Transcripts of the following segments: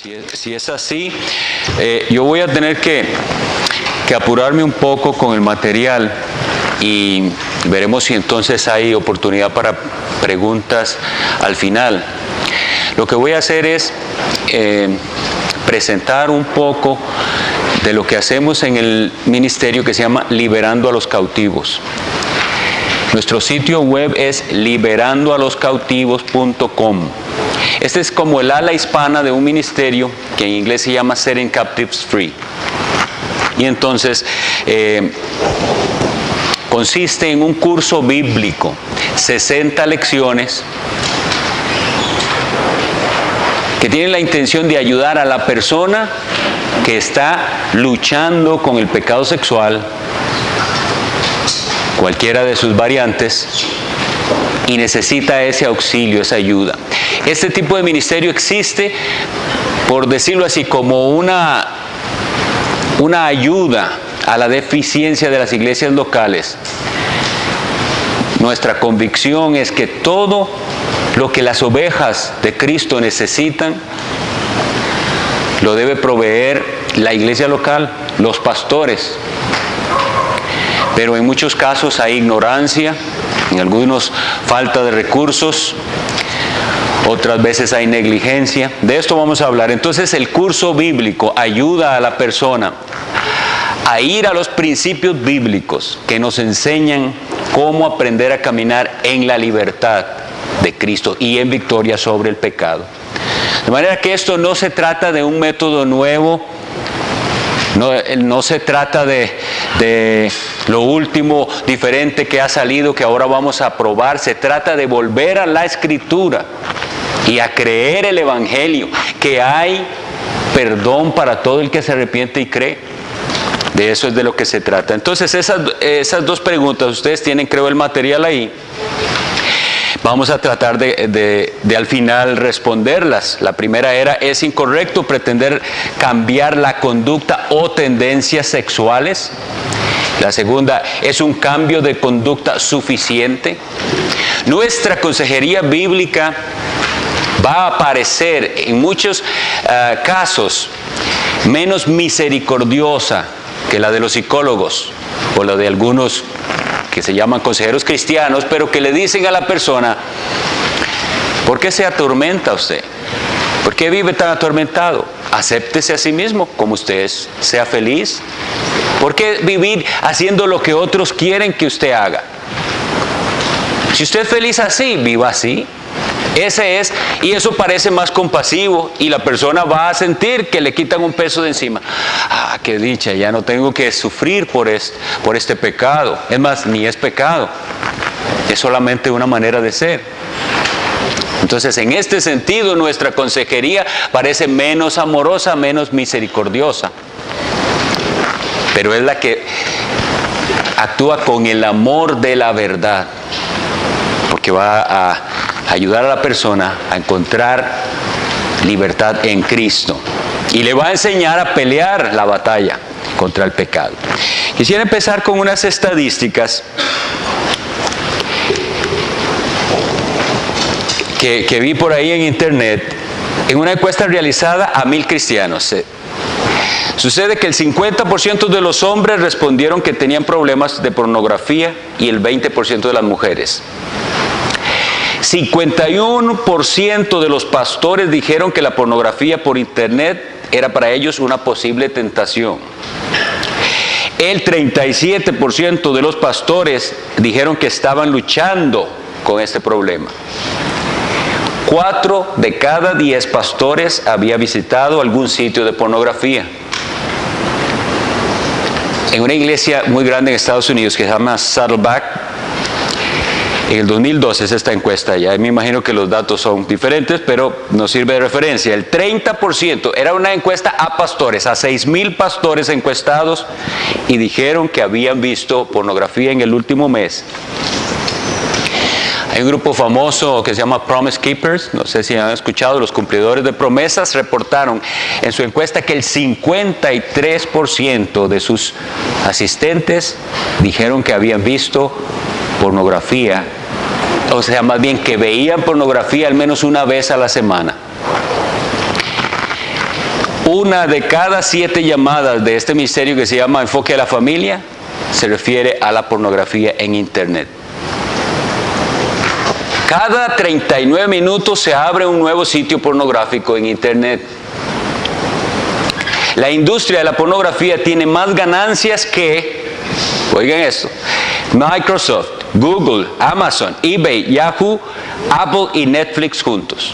Si es así, yo voy a tener que apurarme un poco con el material y veremos si entonces hay oportunidad para preguntas al final. Lo que voy a hacer es presentar un poco de lo que hacemos en el ministerio que se llama Liberando a los Cautivos. Nuestro sitio web es liberandoaloscautivos.com. Este es como el ala hispana de un ministerio que en inglés se llama Setting Captives Free. Y entonces consiste en un curso bíblico, 60 lecciones, que tienen la intención de ayudar a la persona que está luchando con el pecado sexual, cualquiera de sus variantes, y necesita ese auxilio, esa ayuda. Este tipo de ministerio existe, por decirlo así, como una ayuda a la deficiencia de las iglesias locales. Nuestra convicción es que todo lo que las ovejas de Cristo necesitan lo debe proveer la iglesia local, los pastores. Pero en muchos casos hay ignorancia, en algunos falta de recursos, otras veces hay negligencia. De esto vamos a hablar. Entonces el curso bíblico ayuda a la persona a ir a los principios bíblicos que nos enseñan cómo aprender a caminar en la libertad de Cristo y en victoria sobre el pecado. De manera que esto no se trata de un método nuevo, no se trata de lo último diferente que ha salido que ahora vamos a probar. Se trata de volver a la Escritura y a creer el Evangelio, que hay perdón para todo el que se arrepiente y cree. De eso es de lo que se trata. Entonces esas dos preguntas, ustedes tienen, creo, el material ahí. Vamos a tratar de al final responderlas. La primera era: ¿es incorrecto pretender cambiar la conducta o tendencias sexuales? La segunda: ¿es un cambio de conducta suficiente? Nuestra consejería bíblica va a parecer en muchos casos menos misericordiosa que la de los psicólogos o la de algunos que se llaman consejeros cristianos, pero que le dicen a la persona: ¿por qué se atormenta usted? ¿Por qué vive tan atormentado? Acéptese a sí mismo como usted es, sea feliz. ¿Por qué vivir haciendo lo que otros quieren que usted haga? Si usted es feliz así, viva así. Ese es, y eso parece más compasivo, y la persona va a sentir que le quitan un peso de encima. Ah, qué dicha, ya no tengo que sufrir por este pecado. Es más, ni es pecado, es solamente una manera de ser. Entonces, en este sentido, nuestra consejería parece menos amorosa, menos misericordiosa, pero es la que actúa con el amor de la verdad, porque va a ayudar a la persona a encontrar libertad en Cristo y le va a enseñar a pelear la batalla contra el pecado. Quisiera empezar con unas estadísticas que vi por ahí en internet, en una encuesta realizada a 1,000 cristianos. Sucede que el 50% de los hombres respondieron que tenían problemas de pornografía y el 20% de las mujeres. 51% de los pastores dijeron que la pornografía por internet era para ellos una posible tentación. El 37% de los pastores dijeron que estaban luchando con este problema. 4 de cada 10 pastores había visitado algún sitio de pornografía. En una iglesia muy grande en Estados Unidos que se llama Saddleback, en el 2012 es esta encuesta, ya me imagino que los datos son diferentes, pero nos sirve de referencia. El 30% era una encuesta a pastores, a 6,000 pastores encuestados, y dijeron que habían visto pornografía en el último mes. Hay un grupo famoso que se llama Promise Keepers, no sé si han escuchado, los cumplidores de promesas, reportaron en su encuesta que el 53% de sus asistentes dijeron que habían visto pornografía, o sea, más bien que veían pornografía al menos una vez a la semana. 1 de cada 7 llamadas de este ministerio que se llama Enfoque a la Familia se refiere a la pornografía en Internet. Cada 39 minutos se abre un nuevo sitio pornográfico en Internet. La industria de la pornografía tiene más ganancias que, oigan esto, Microsoft, Google, Amazon, eBay, Yahoo, Apple y Netflix juntos.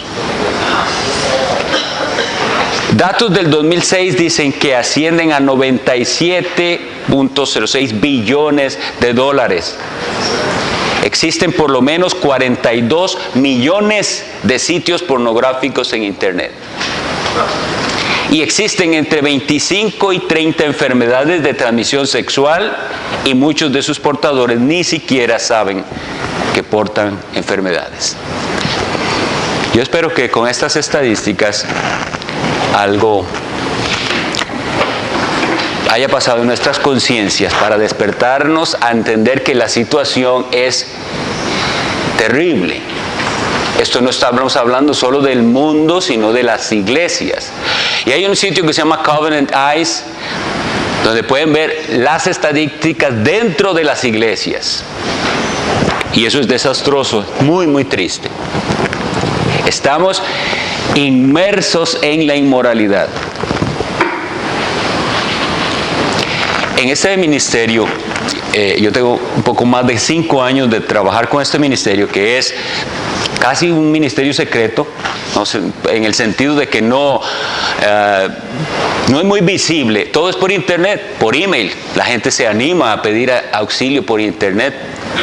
Datos del 2006 dicen que ascienden a 97.06 billones de dólares. Existen por lo menos 42 millones de sitios pornográficos en Internet. Y existen entre 25 y 30 enfermedades de transmisión sexual y muchos de sus portadores ni siquiera saben que portan enfermedades. Yo espero que con estas estadísticas algo haya pasado en nuestras conciencias para despertarnos a entender que la situación es terrible. Esto no estamos hablando solo del mundo, sino de las iglesias. Y hay un sitio que se llama Covenant Eyes, donde pueden ver las estadísticas dentro de las iglesias. Y eso es desastroso, muy, muy triste. Estamos inmersos en la inmoralidad. En este ministerio, yo tengo un poco más de 5 años de trabajar con este ministerio, que es casi un ministerio secreto, no sé, en el sentido de que no es muy visible. Todo es por internet, por email. La gente se anima a pedir auxilio por internet,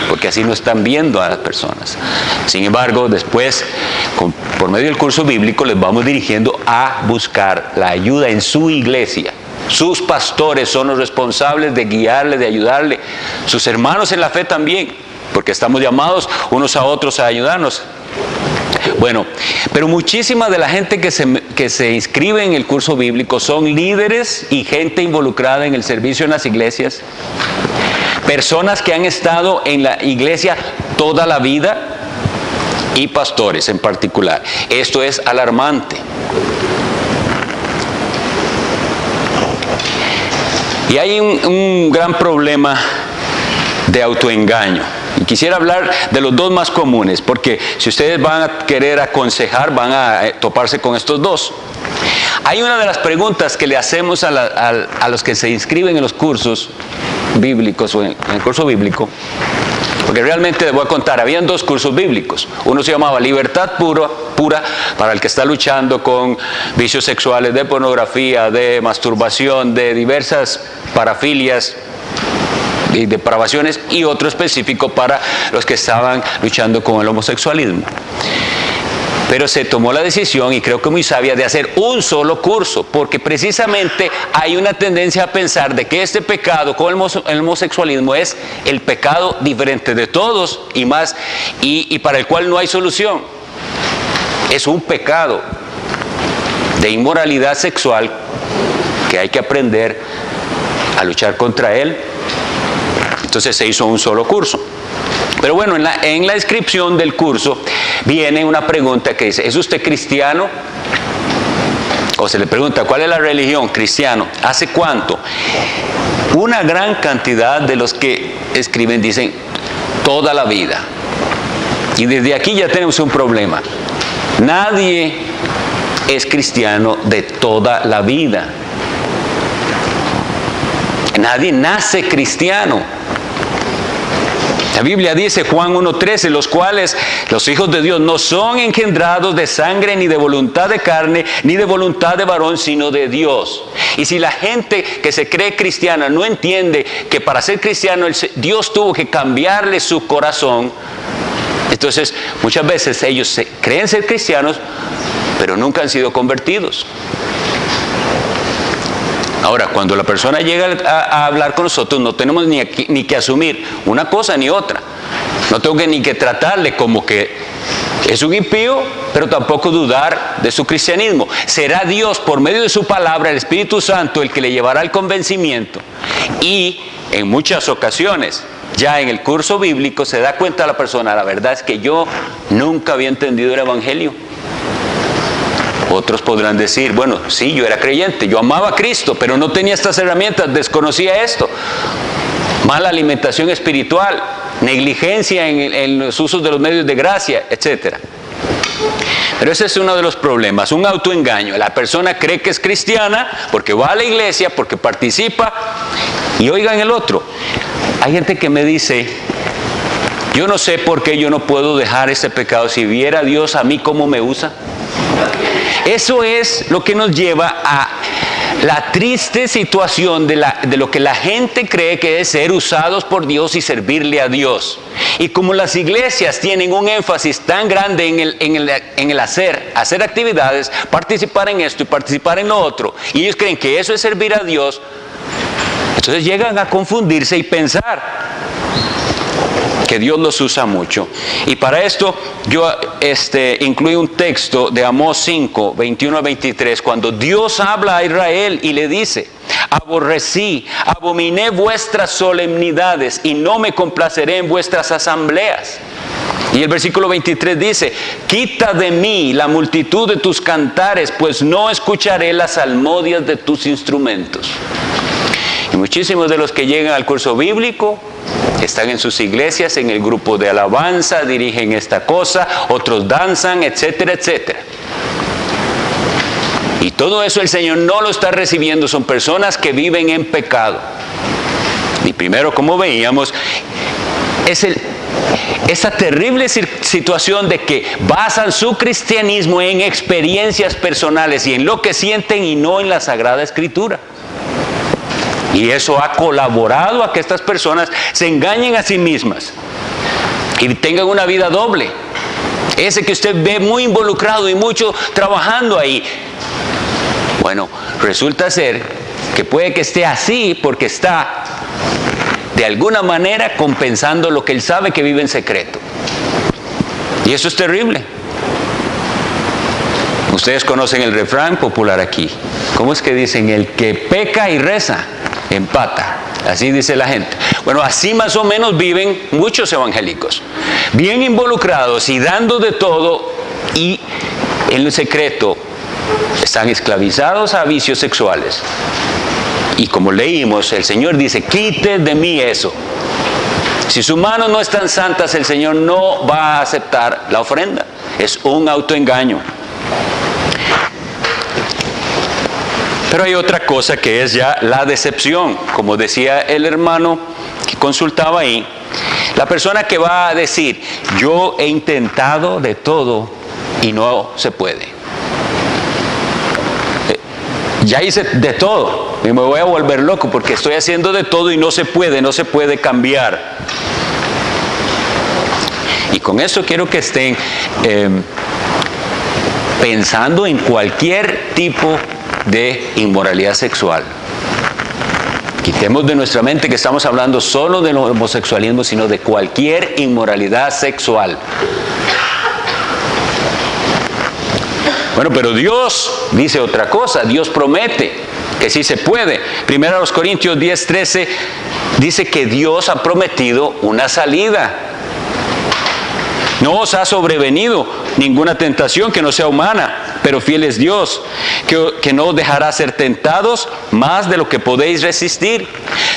porque así no están viendo a las personas. Sin embargo, después, por medio del curso bíblico, les vamos dirigiendo a buscar la ayuda en su iglesia. Sus pastores son los responsables de guiarle, de ayudarle. Sus hermanos en la fe también, porque estamos llamados unos a otros a ayudarnos. Bueno, pero muchísima de la gente que se inscribe en el curso bíblico son líderes y gente involucrada en el servicio en las iglesias, personas que han estado en la iglesia toda la vida y pastores en particular. Esto es alarmante. Y hay un gran problema de autoengaño. Y quisiera hablar de los dos más comunes, porque si ustedes van a querer aconsejar, van a toparse con estos dos. Hay una de las preguntas que le hacemos a los que se inscriben en los cursos bíblicos o en el curso bíblico, porque realmente les voy a contar, habían 2 cursos bíblicos. Uno se llamaba Libertad Pura, para el que está luchando con vicios sexuales, de pornografía, de masturbación, de diversas parafilias y depravaciones, y otro específico para los que estaban luchando con el homosexualismo. Pero se tomó la decisión, y creo que muy sabia, de hacer un solo curso, porque precisamente hay una tendencia a pensar de que este pecado con el homosexualismo es el pecado diferente de todos y más, y para el cual no hay solución. Es un pecado de inmoralidad sexual que hay que aprender a luchar contra él. Entonces se hizo un solo curso. Pero bueno, en la inscripción del curso viene una pregunta que dice: ¿es usted cristiano? O se le pregunta: ¿cuál es la religión? Cristiano. ¿Hace cuánto? Una gran cantidad de los que escriben dicen: toda la vida. Y desde aquí ya tenemos un problema. Nadie es cristiano de toda la vida. Nadie nace cristiano. La Biblia dice, Juan 1:13, los cuales los hijos de Dios no son engendrados de sangre, ni de voluntad de carne, ni de voluntad de varón, sino de Dios. Y si la gente que se cree cristiana no entiende que para ser cristiano Dios tuvo que cambiarle su corazón, entonces muchas veces ellos creen ser cristianos, pero nunca han sido convertidos. Ahora, cuando la persona llega a hablar con nosotros, no tenemos ni que asumir una cosa ni otra. No tengo ni que tratarle como que es un impío, pero tampoco dudar de su cristianismo. Será Dios, por medio de su palabra, el Espíritu Santo, el que le llevará al convencimiento. Y en muchas ocasiones, ya en el curso bíblico, se da cuenta la persona: la verdad es que yo nunca había entendido el Evangelio. Otros podrán decir, bueno, sí, yo era creyente, yo amaba a Cristo, pero no tenía estas herramientas, desconocía esto. Mala alimentación espiritual, negligencia en los usos de los medios de gracia, etc. Pero ese es uno de los problemas, un autoengaño. La persona cree que es cristiana porque va a la iglesia, porque participa, y oigan el otro. Hay gente que me dice, yo no sé por qué yo no puedo dejar ese pecado, si viera Dios a mí cómo me usa. Eso es lo que nos lleva a la triste situación de lo que la gente cree que es ser usados por Dios y servirle a Dios. Y como las iglesias tienen un énfasis tan grande en el hacer actividades, participar en esto y participar en lo otro, y ellos creen que eso es servir a Dios, entonces llegan a confundirse y pensar que Dios los usa mucho. Y para esto yo incluí un texto de Amós 5, 21 a 23, cuando Dios habla a Israel y le dice: abominé vuestras solemnidades y no me complaceré en vuestras asambleas. Y el versículo 23 dice: quita de mí la multitud de tus cantares, pues no escucharé las salmodias de tus instrumentos. Y muchísimos de los que llegan al curso bíblico están en sus iglesias, en el grupo de alabanza, dirigen esta cosa, otros danzan, etcétera, etcétera. Y todo eso el Señor no lo está recibiendo, son personas que viven en pecado. Y primero, como veíamos, es esa terrible situación de que basan su cristianismo en experiencias personales y en lo que sienten y no en la Sagrada Escritura. Y eso ha colaborado a que estas personas se engañen a sí mismas y tengan una vida doble. Ese que usted ve muy involucrado y mucho trabajando ahí, bueno, resulta ser que puede que esté así porque está de alguna manera compensando lo que él sabe que vive en secreto. Y eso es terrible. Ustedes conocen el refrán popular aquí. ¿Cómo es que dicen? El que peca y reza empata. Así dice la gente. Bueno, así más o menos viven muchos evangélicos. Bien involucrados y dando de todo, y en el secreto están esclavizados a vicios sexuales. Y como leímos, el Señor dice: quite de mí eso. Si sus manos no están santas, el Señor no va a aceptar la ofrenda. Es un autoengaño. Pero hay otra cosa que es ya la decepción. Como decía el hermano que consultaba ahí, la persona que va a decir: yo he intentado de todo y no se puede. Ya hice de todo y me voy a volver loco porque estoy haciendo de todo y no se puede cambiar. Y con eso quiero que estén pensando en cualquier tipo de inmoralidad sexual. Quitemos de nuestra mente que estamos hablando solo del homosexualismo, sino de cualquier inmoralidad sexual. Bueno, pero Dios dice otra cosa. Dios promete que sí se puede. 1 Corintios 10:13 dice que Dios ha prometido una salida. No os ha sobrevenido ninguna tentación que no sea humana, pero fiel es Dios, que no os dejará ser tentados más de lo que podéis resistir,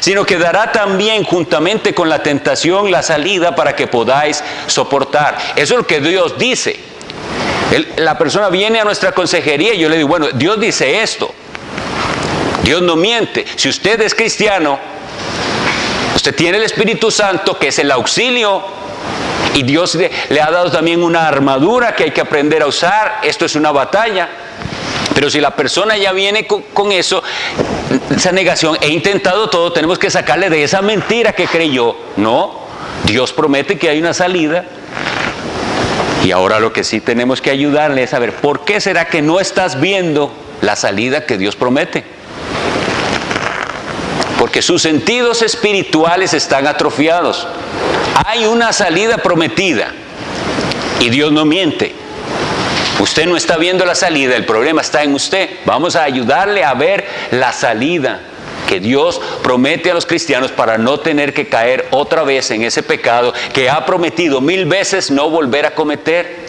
sino que dará también juntamente con la tentación la salida para que podáis soportar. Eso es lo que Dios dice. La persona viene a nuestra consejería y yo le digo: bueno, Dios dice esto. Dios no miente. Si usted es cristiano, usted tiene el Espíritu Santo, que es el auxilio. Y Dios le ha dado también una armadura que hay que aprender a usar. Esto es una batalla. Pero si la persona ya viene con eso, esa negación, he intentado todo, tenemos que sacarle de esa mentira que creyó. No, Dios promete que hay una salida. Y ahora lo que sí tenemos que ayudarle es saber por qué será que no estás viendo la salida que Dios promete. Porque sus sentidos espirituales están atrofiados. Hay una salida prometida y Dios no miente. Usted no está viendo la salida, el problema está en usted. Vamos a ayudarle a ver la salida que Dios promete a los cristianos para no tener que caer otra vez en ese pecado que ha prometido 1000 veces no volver a cometer.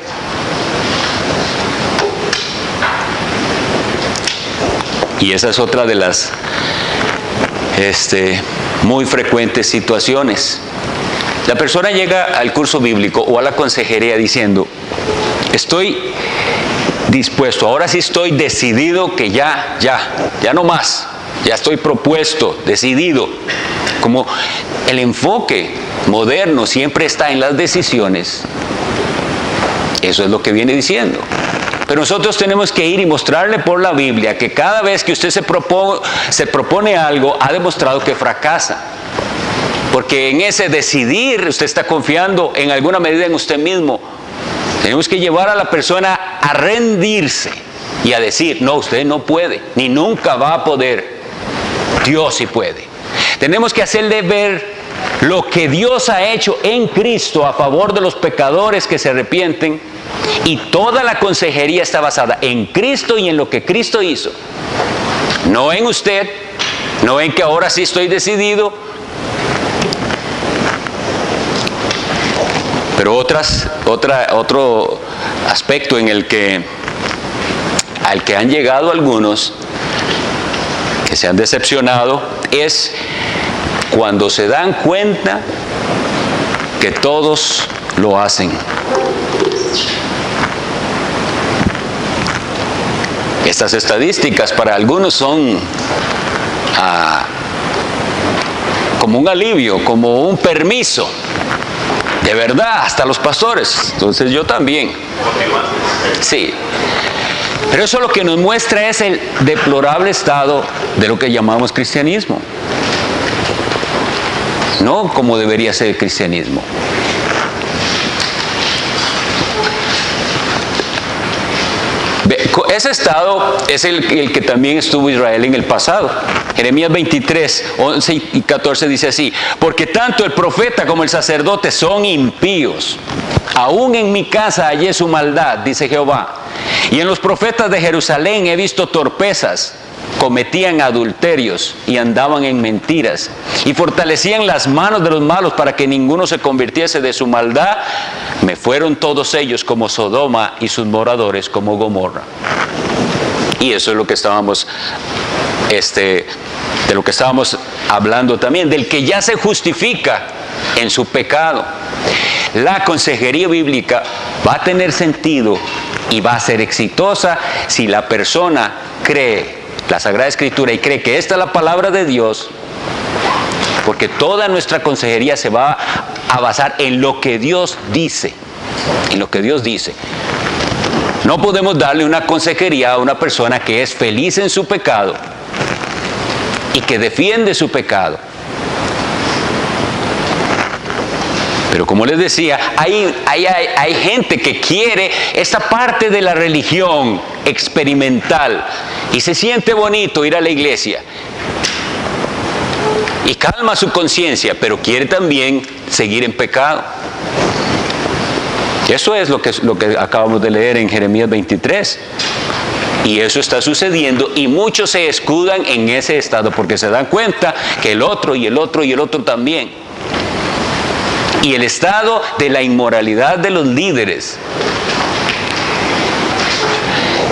Y esa es otra de las muy frecuentes situaciones. La persona llega al curso bíblico o a la consejería diciendo, estoy dispuesto, ahora sí estoy decidido que ya no más, ya estoy propuesto, decidido. Como el enfoque moderno siempre está en las decisiones, eso es lo que viene diciendo. Pero nosotros tenemos que ir y mostrarle por la Biblia que cada vez que usted se propone algo, ha demostrado que fracasa. Porque en ese decidir, usted está confiando en alguna medida en usted mismo. Tenemos que llevar a la persona a rendirse y a decir, no, usted no puede, ni nunca va a poder. Dios sí puede. Tenemos que hacerle ver lo que Dios ha hecho en Cristo a favor de los pecadores que se arrepienten, y toda la consejería está basada en Cristo y en lo que Cristo hizo. No en usted, no en que ahora sí estoy decidido. Pero otro aspecto en al que han llegado algunos que se han decepcionado es cuando se dan cuenta que todos lo hacen. Estas estadísticas para algunos son como un alivio, como un permiso. De verdad, hasta los pastores. Entonces yo también. Sí. Pero eso lo que nos muestra es el deplorable estado de lo que llamamos cristianismo. No como debería ser el cristianismo. Ese estado es el que también estuvo Israel en el pasado. Jeremías 23, 11 y 14 dice así: porque tanto el profeta como el sacerdote son impíos. Aún en mi casa hallé su maldad, dice Jehová. Y en los profetas de Jerusalén he visto torpezas. Cometían adulterios y andaban en mentiras. Y fortalecían las manos de los malos para que ninguno se convirtiese de su maldad. Me fueron todos ellos como Sodoma y sus moradores como Gomorra. Y eso es lo que estábamos, de lo que estábamos hablando también, del que ya se justifica en su pecado. La consejería bíblica va a tener sentido y va a ser exitosa si la persona cree la Sagrada Escritura y cree que esta es la palabra de Dios, porque toda nuestra consejería se va a basar en lo que Dios dice, en lo que Dios dice. No podemos darle una consejería a una persona que es feliz en su pecado y que defiende su pecado. Pero como les decía, hay gente que quiere esta parte de la religión experimental y se siente bonito ir a la iglesia y calma su conciencia, pero quiere también seguir en pecado. Eso es lo que acabamos de leer en Jeremías 23. Y eso está sucediendo y muchos se escudan en ese estado porque se dan cuenta que el otro y el otro y el otro también. Y el estado de la inmoralidad de los líderes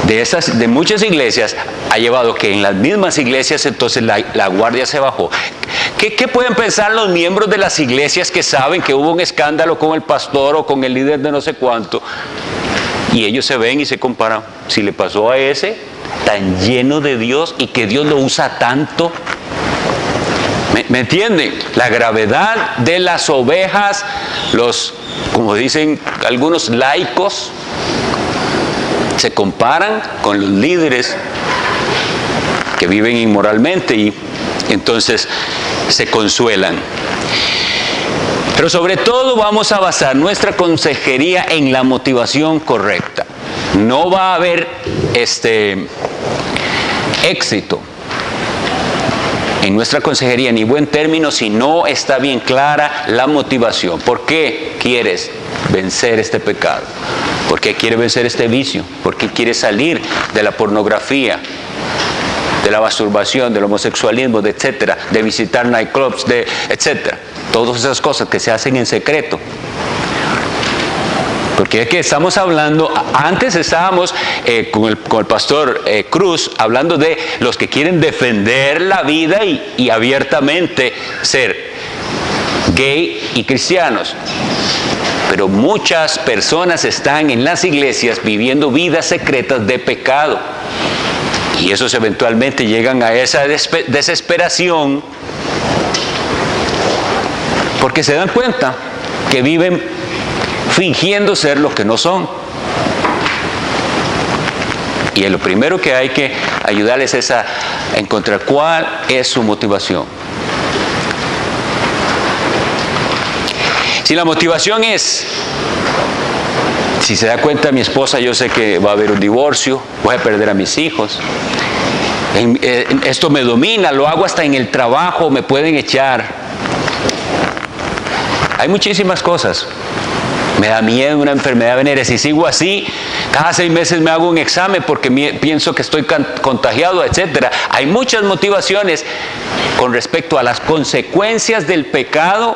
de muchas iglesias ha llevado que en las mismas iglesias entonces la guardia se bajó. ¿Qué pueden pensar los miembros de las iglesias que saben que hubo un escándalo con el pastor o con el líder de no sé cuánto? Y ellos se ven y se comparan. Si le pasó a ese tan lleno de Dios y que Dios lo usa tanto. ¿Me entienden? La gravedad de las ovejas, como dicen algunos laicos, se comparan con los líderes que viven inmoralmente y entonces se consuelan. Pero sobre todo vamos a basar nuestra consejería en la motivación correcta. No va a haber éxito en nuestra consejería ni buen término si no está bien clara la motivación. ¿Por qué quieres vencer este pecado? ¿Por qué quieres vencer este vicio? ¿Por qué quieres salir de la pornografía, de la masturbación, del homosexualismo, etcétera, de visitar nightclubs, etcétera? Todas esas cosas que se hacen en secreto. Porque es que estamos hablando, antes estábamos con el pastor Cruz hablando de los que quieren defender la vida y abiertamente ser gay y cristianos. Pero muchas personas están en las iglesias viviendo vidas secretas de pecado. Y esos eventualmente llegan a esa desesperación porque se dan cuenta que viven fingiendo ser lo que no son. Y lo primero que hay que ayudarles es a encontrar cuál es su motivación. Si la motivación es, si se da cuenta mi esposa, yo sé que va a haber un divorcio, voy a perder a mis hijos, esto me domina, lo hago hasta en el trabajo, me pueden echar. Hay muchísimas cosas. Me da miedo una enfermedad venérea. Si sigo así, cada 6 meses me hago un examen porque pienso que estoy contagiado, etc. Hay muchas motivaciones con respecto a las consecuencias del pecado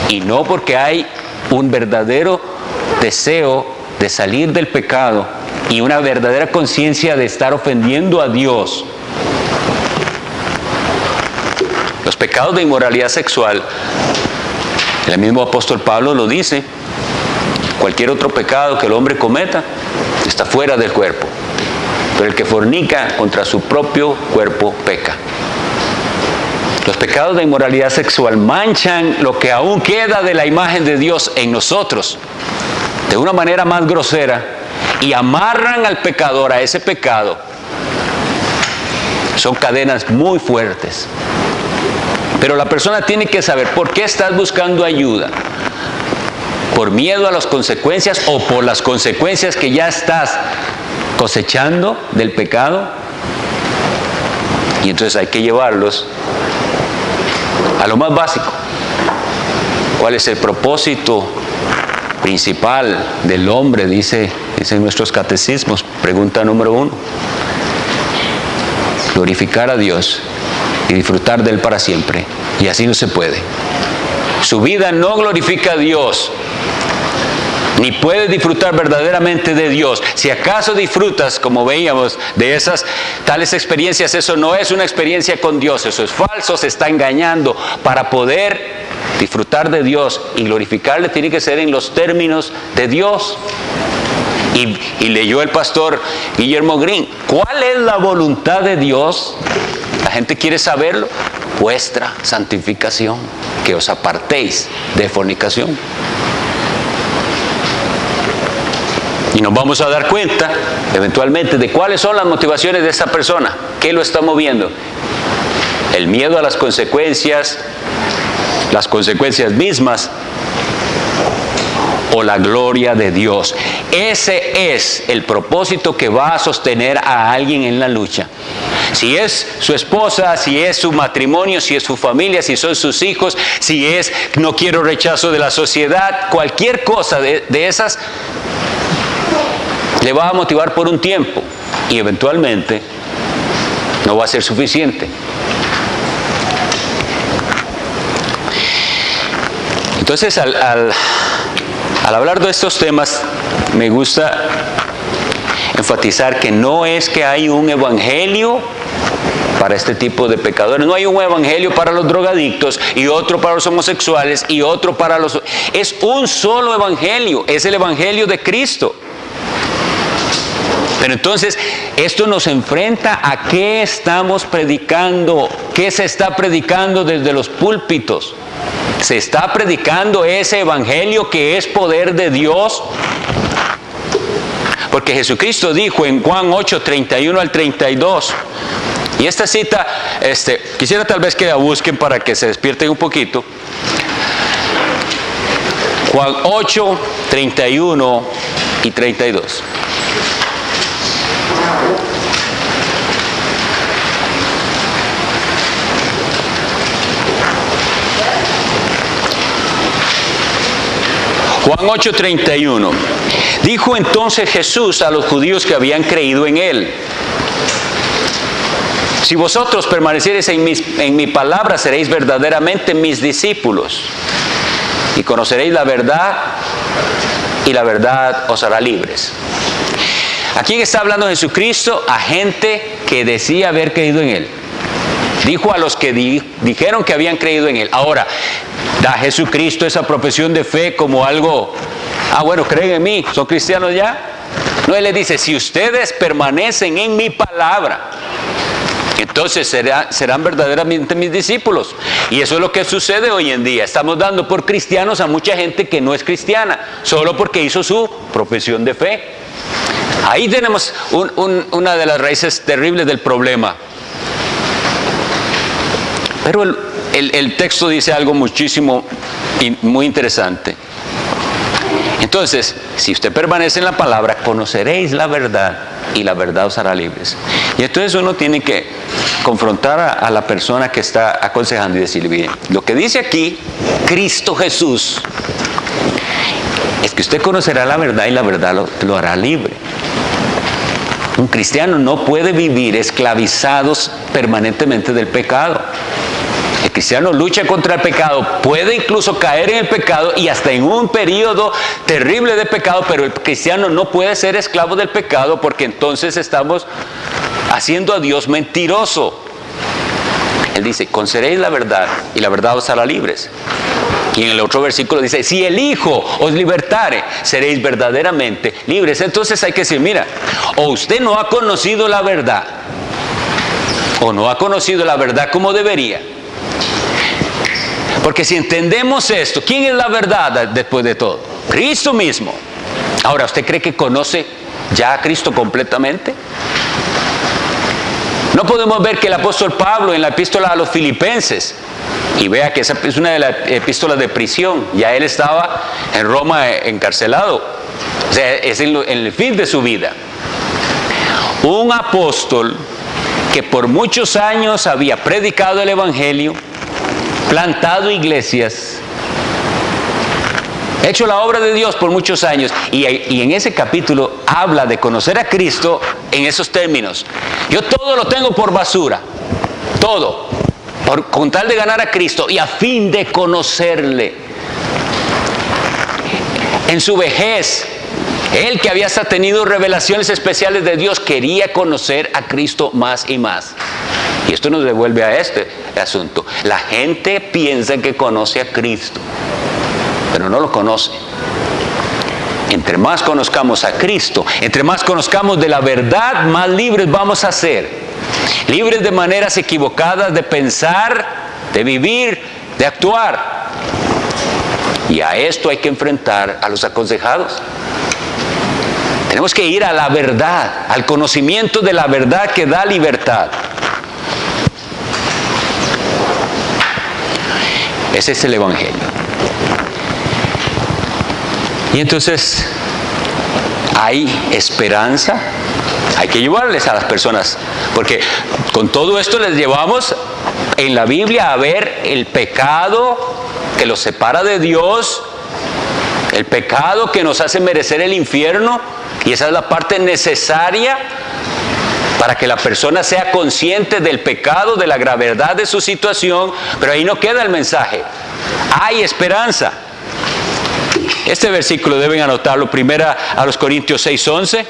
y no porque hay un verdadero deseo de salir del pecado y una verdadera conciencia de estar ofendiendo a Dios. Los pecados de inmoralidad sexual, el mismo apóstol Pablo lo dice, cualquier otro pecado que el hombre cometa está fuera del cuerpo, pero el que fornica contra su propio cuerpo peca. Los pecados de inmoralidad sexual manchan lo que aún queda de la imagen de Dios en nosotros de una manera más grosera y amarran al pecador a ese pecado. Son cadenas muy fuertes. Pero la persona tiene que saber por qué estás buscando ayuda. ¿Por miedo a las consecuencias o por las consecuencias que ya estás cosechando del pecado? Y entonces hay que llevarlos a lo más básico. ¿Cuál es el propósito principal del hombre? Dicen nuestros catecismos. Pregunta número 1. Glorificar a Dios y disfrutar de Él para siempre. Y así no se puede. Su vida no glorifica a Dios, ni puedes disfrutar verdaderamente de Dios. Si acaso disfrutas, como veíamos, de esas tales experiencias, eso no es una experiencia con Dios, eso es falso, se está engañando. Para poder disfrutar de Dios y glorificarle tiene que ser en los términos de Dios. Y leyó el pastor Guillermo Green, ¿cuál es la voluntad de Dios? La gente quiere saberlo. Vuestra santificación, que os apartéis de fornicación. Y nos vamos a dar cuenta, eventualmente, de cuáles son las motivaciones de esta persona. ¿Qué lo está moviendo? El miedo a las consecuencias mismas, o la gloria de Dios. Ese es el propósito que va a sostener a alguien en la lucha. Si es su esposa, si es su matrimonio, si es su familia, si son sus hijos, si es no quiero rechazo de la sociedad, cualquier cosa de esas le va a motivar por un tiempo y eventualmente no va a ser suficiente. Entonces, al hablar de estos temas, me gusta enfatizar que no es que hay un evangelio para este tipo de pecadores. No hay un evangelio para los drogadictos y otro para los homosexuales y otro para los... Es un solo evangelio, es el evangelio de Cristo. Pero entonces, esto nos enfrenta a qué estamos predicando, qué se está predicando desde los púlpitos. ¿Se está predicando ese evangelio que es poder de Dios? Porque Jesucristo dijo en Juan 8, 31 al 32, y esta cita, quisiera tal vez que la busquen para que se despierten un poquito. Juan 8, 31 y 32. Juan 8:31. Dijo entonces Jesús a los judíos que habían creído en Él: si vosotros permaneciereis en mi palabra, seréis verdaderamente mis discípulos, y conoceréis la verdad, y la verdad os hará libres. ¿A quién está hablando Jesucristo? A gente que decía haber creído en Él. Dijo a los que dijeron que habían creído en Él. Ahora, da Jesucristo esa profesión de fe como algo, bueno, creen en mí, ¿son cristianos ya? No, Él les dice, si ustedes permanecen en mi palabra, entonces serán verdaderamente mis discípulos. Y eso es lo que sucede hoy en día. Estamos dando por cristianos a mucha gente que no es cristiana, solo porque hizo su profesión de fe. Ahí tenemos una de las raíces terribles del problema. Pero el texto dice algo muchísimo y muy interesante. Entonces, si usted permanece en la palabra, conoceréis la verdad y la verdad os hará libres. Y entonces uno tiene que confrontar a la persona que está aconsejando y decirle, bien, lo que dice aquí Cristo Jesús es que usted conocerá la verdad y la verdad lo hará libre. Un cristiano no puede vivir esclavizados permanentemente del pecado. El cristiano lucha contra el pecado, puede incluso caer en el pecado y hasta en un periodo terrible de pecado, pero el cristiano no puede ser esclavo del pecado porque entonces estamos haciendo a Dios mentiroso. Él dice, conoceréis la verdad y la verdad os hará libres. Y en el otro versículo dice, si el Hijo os libertare, seréis verdaderamente libres. Entonces hay que decir, mira, o usted no ha conocido la verdad, o no ha conocido la verdad como debería. Porque si entendemos esto, ¿quién es la verdad después de todo? Cristo mismo. Ahora, ¿usted cree que conoce ya a Cristo completamente? No podemos ver que el apóstol Pablo en la epístola a los Filipenses, y vea que esa es una de las epístolas de prisión, ya él estaba en Roma encarcelado, o sea, es en el fin de su vida. Un apóstol que por muchos años había predicado el evangelio, plantado iglesias, hecho la obra de Dios por muchos años, y en ese capítulo habla de conocer a Cristo en esos términos. Yo todo lo tengo por basura, todo, con tal de ganar a Cristo y a fin de conocerle. En su vejez, él que había hasta tenido revelaciones especiales de Dios, quería conocer a Cristo más y más. Y esto nos devuelve a este asunto. La gente piensa que conoce a Cristo, pero no lo conoce. Entre más conozcamos a Cristo, entre más conozcamos de la verdad, más libres vamos a ser. Libres de maneras equivocadas de pensar, de vivir, de actuar. Y a esto hay que enfrentar a los aconsejados. Tenemos que ir a la verdad, al conocimiento de la verdad que da libertad. Ese es el evangelio. Y entonces hay esperanza. Hay que llevarles a las personas, porque con todo esto les llevamos en la Biblia a ver el pecado que los separa de Dios, el pecado que nos hace merecer el infierno, y esa es la parte necesaria para que la persona sea consciente del pecado, de la gravedad de su situación. Pero ahí no queda el mensaje. Hay esperanza. Este versículo deben anotarlo, primera a los Corintios 6:11.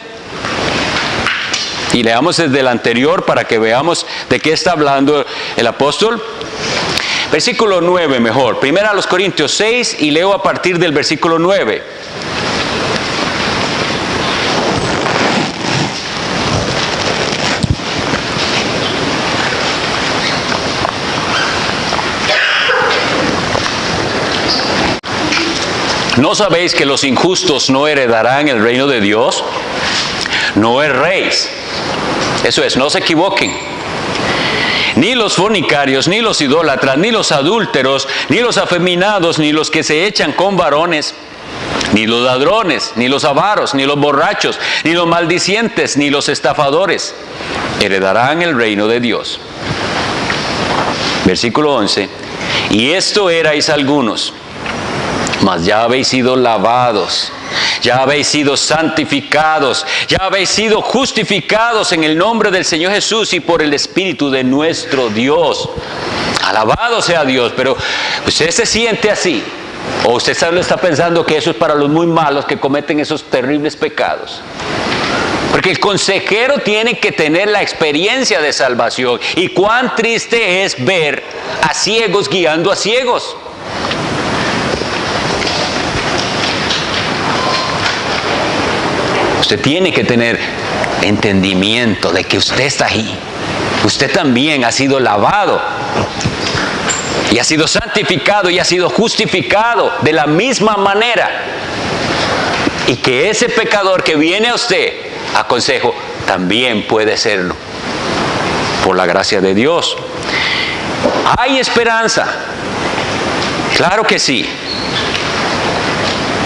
Y leamos desde el anterior para que veamos de qué está hablando el apóstol. Versículo 9 mejor. Primera a los Corintios 6 y leo a partir del versículo 9. ¿No sabéis que los injustos no heredarán el reino de Dios? No erréis. Eso es, no se equivoquen. Ni los fornicarios, ni los idólatras, ni los adúlteros, ni los afeminados, ni los que se echan con varones, ni los ladrones, ni los avaros, ni los borrachos, ni los maldicientes, ni los estafadores heredarán el reino de Dios. Versículo 11. Y esto erais algunos, mas ya habéis sido lavados, ya habéis sido santificados, ya habéis sido justificados en el nombre del Señor Jesús y por el Espíritu de nuestro Dios. Alabado sea Dios. Pero usted se siente así, ¿O usted solo está pensando que eso es para los muy malos que cometen esos terribles pecados? Porque el consejero tiene que tener la experiencia de salvación. Y cuán triste es ver a ciegos guiando a ciegos. Usted tiene que tener entendimiento de que usted está ahí. Usted también ha sido lavado y ha sido santificado y ha sido justificado de la misma manera. Y que ese pecador que viene a usted a consejo también puede serlo por la gracia de Dios. ¿Hay esperanza? Claro que sí.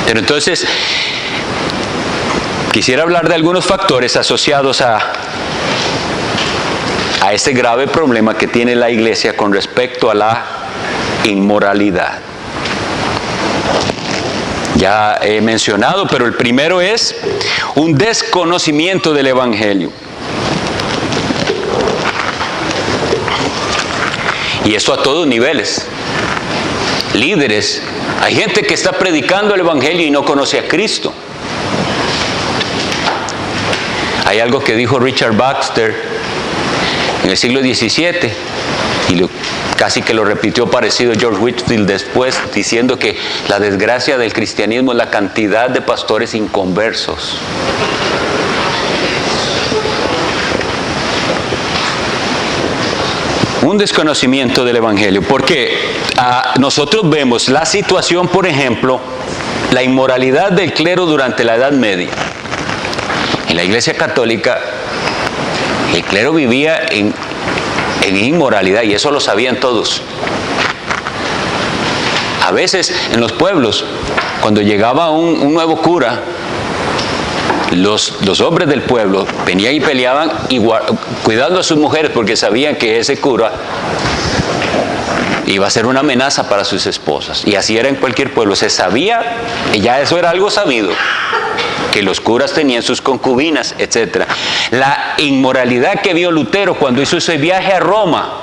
Pero entonces quisiera hablar de algunos factores asociados a este grave problema que tiene la iglesia con respecto a la inmoralidad. Ya he mencionado, pero el primero es un desconocimiento del Evangelio. Y esto a todos niveles. Líderes, hay gente que está predicando el Evangelio y no conoce a Cristo. Hay algo que dijo Richard Baxter en el siglo XVII, y casi que lo repitió parecido George Whitefield después, diciendo que la desgracia del cristianismo es la cantidad de pastores inconversos. Un desconocimiento del Evangelio, porque nosotros vemos la situación, por ejemplo, la inmoralidad del clero durante la Edad Media. En la Iglesia Católica, el clero vivía en inmoralidad, y eso lo sabían todos. A veces en los pueblos, cuando llegaba un nuevo cura, los hombres del pueblo venían y peleaban cuidando a sus mujeres, porque sabían que ese cura iba a ser una amenaza para sus esposas. Y así era en cualquier pueblo. Se sabía, y ya eso era algo sabido, que los curas tenían sus concubinas, etc. La inmoralidad que vio Lutero cuando hizo ese viaje a Roma,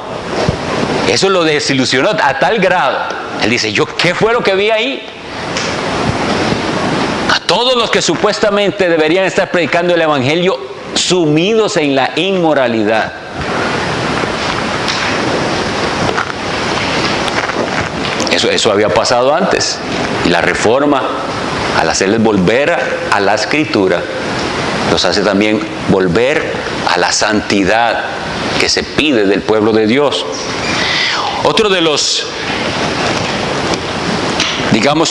eso lo desilusionó a tal grado. Él dice, ¿qué fue lo que vi ahí? A todos los que supuestamente deberían estar predicando el Evangelio sumidos en la inmoralidad. Eso había pasado antes. Y la Reforma, al hacerles volver a la Escritura, los hace también volver a la santidad que se pide del pueblo de Dios. Otro de los,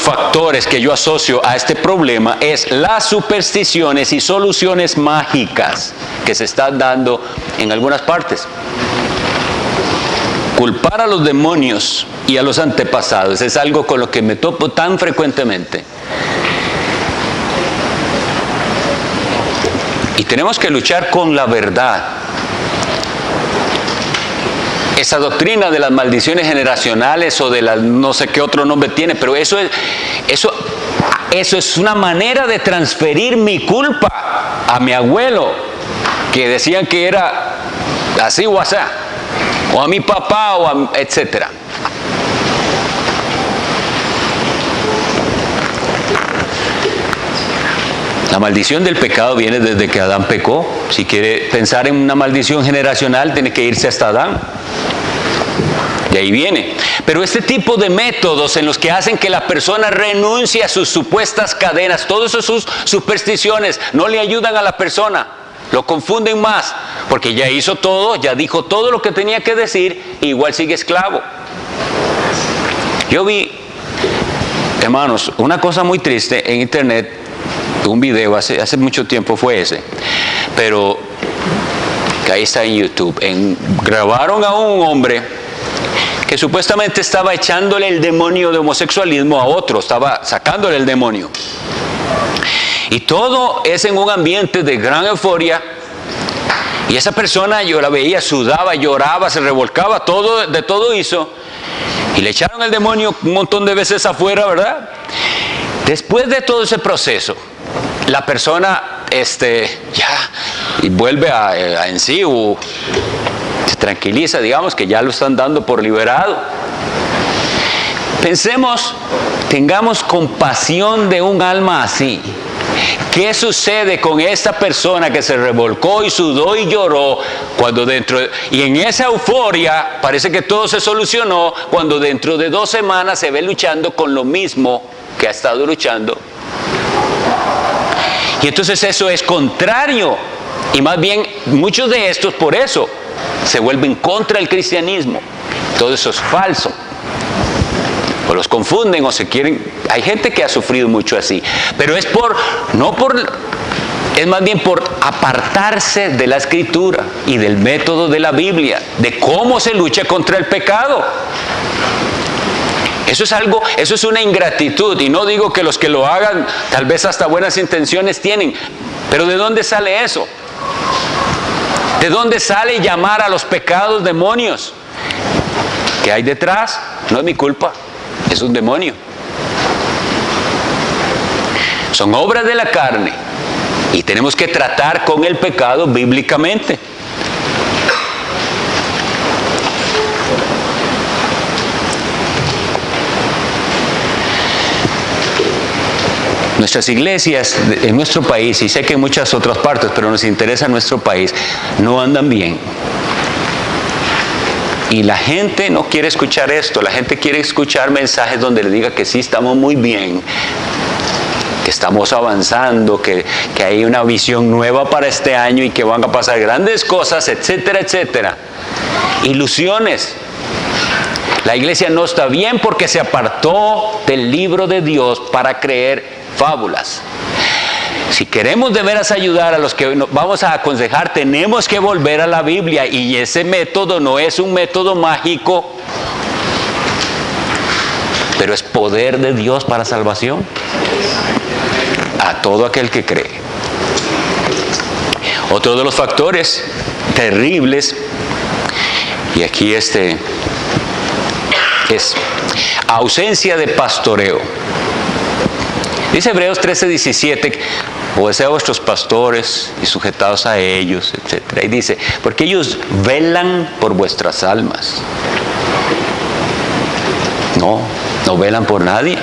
factores que yo asocio a este problema es las supersticiones y soluciones mágicas que se están dando en algunas partes. Culpar a los demonios y a los antepasados es algo con lo que me topo tan frecuentemente. Y tenemos que luchar con la verdad. Esa doctrina de las maldiciones generacionales o de las no sé qué otro nombre tiene, pero eso es una manera de transferir mi culpa a mi abuelo, que decían que era así o así, o a mi papá, etcétera. La maldición del pecado viene desde que Adán pecó. Si quiere pensar en una maldición generacional, tiene que irse hasta Adán. De ahí viene. Pero este tipo de métodos en los que hacen que la persona renuncie a sus supuestas cadenas, todas sus supersticiones, no le ayudan a la persona. Lo confunden más, porque ya hizo todo, ya dijo todo lo que tenía que decir, igual sigue esclavo. Yo vi, hermanos, una cosa muy triste en internet, un video, hace mucho tiempo fue ese, pero que ahí está en YouTube. Grabaron a un hombre que supuestamente estaba echándole el demonio de homosexualismo a otro, estaba sacándole el demonio. Y todo es en un ambiente de gran euforia. Y esa persona, yo la veía, sudaba, lloraba, se revolcaba, de todo hizo. Y le echaron el demonio un montón de veces afuera, ¿verdad? Después de todo ese proceso, la persona y vuelve en sí, o se tranquiliza, digamos que ya lo están dando por liberado. Pensemos, tengamos compasión de un alma así. ¿Qué sucede con esta persona que se revolcó y sudó y lloró y en esa euforia parece que todo se solucionó, cuando dentro de 2 semanas se ve luchando con lo mismo que ha estado luchando? Y entonces eso es contrario, y más bien muchos de estos por eso se vuelven contra el cristianismo. Todo eso es falso. O los confunden o se quieren. Hay gente que ha sufrido mucho así, pero es más bien por apartarse de la Escritura y del método de la Biblia, de cómo se lucha contra el pecado. Eso es una ingratitud, y no digo que los que lo hagan tal vez hasta buenas intenciones tienen, pero ¿de dónde sale eso? ¿De dónde sale llamar a los pecados demonios? ¿Qué hay detrás? No es mi culpa. Es un demonio. Son obras de la carne y tenemos que tratar con el pecado bíblicamente. Nuestras iglesias en nuestro país, y sé que en muchas otras partes, pero nos interesa nuestro país, no andan bien. Y la gente no quiere escuchar esto. La gente quiere escuchar mensajes donde le diga que sí, estamos muy bien, que estamos avanzando, que hay una visión nueva para este año y que van a pasar grandes cosas, etcétera, etcétera. Ilusiones. La iglesia no está bien porque se apartó del libro de Dios para creer fábulas. Si queremos de veras ayudar a los que vamos a aconsejar, tenemos que volver a la Biblia, y ese método no es un método mágico, pero es poder de Dios para salvación a todo aquel que cree. Otro de los factores terribles, y aquí es ausencia de pastoreo. Dice Hebreos 13:17, obedeced a vuestros pastores y sujetaos a ellos, etc. Y dice, porque ellos velan por vuestras almas. No velan por nadie.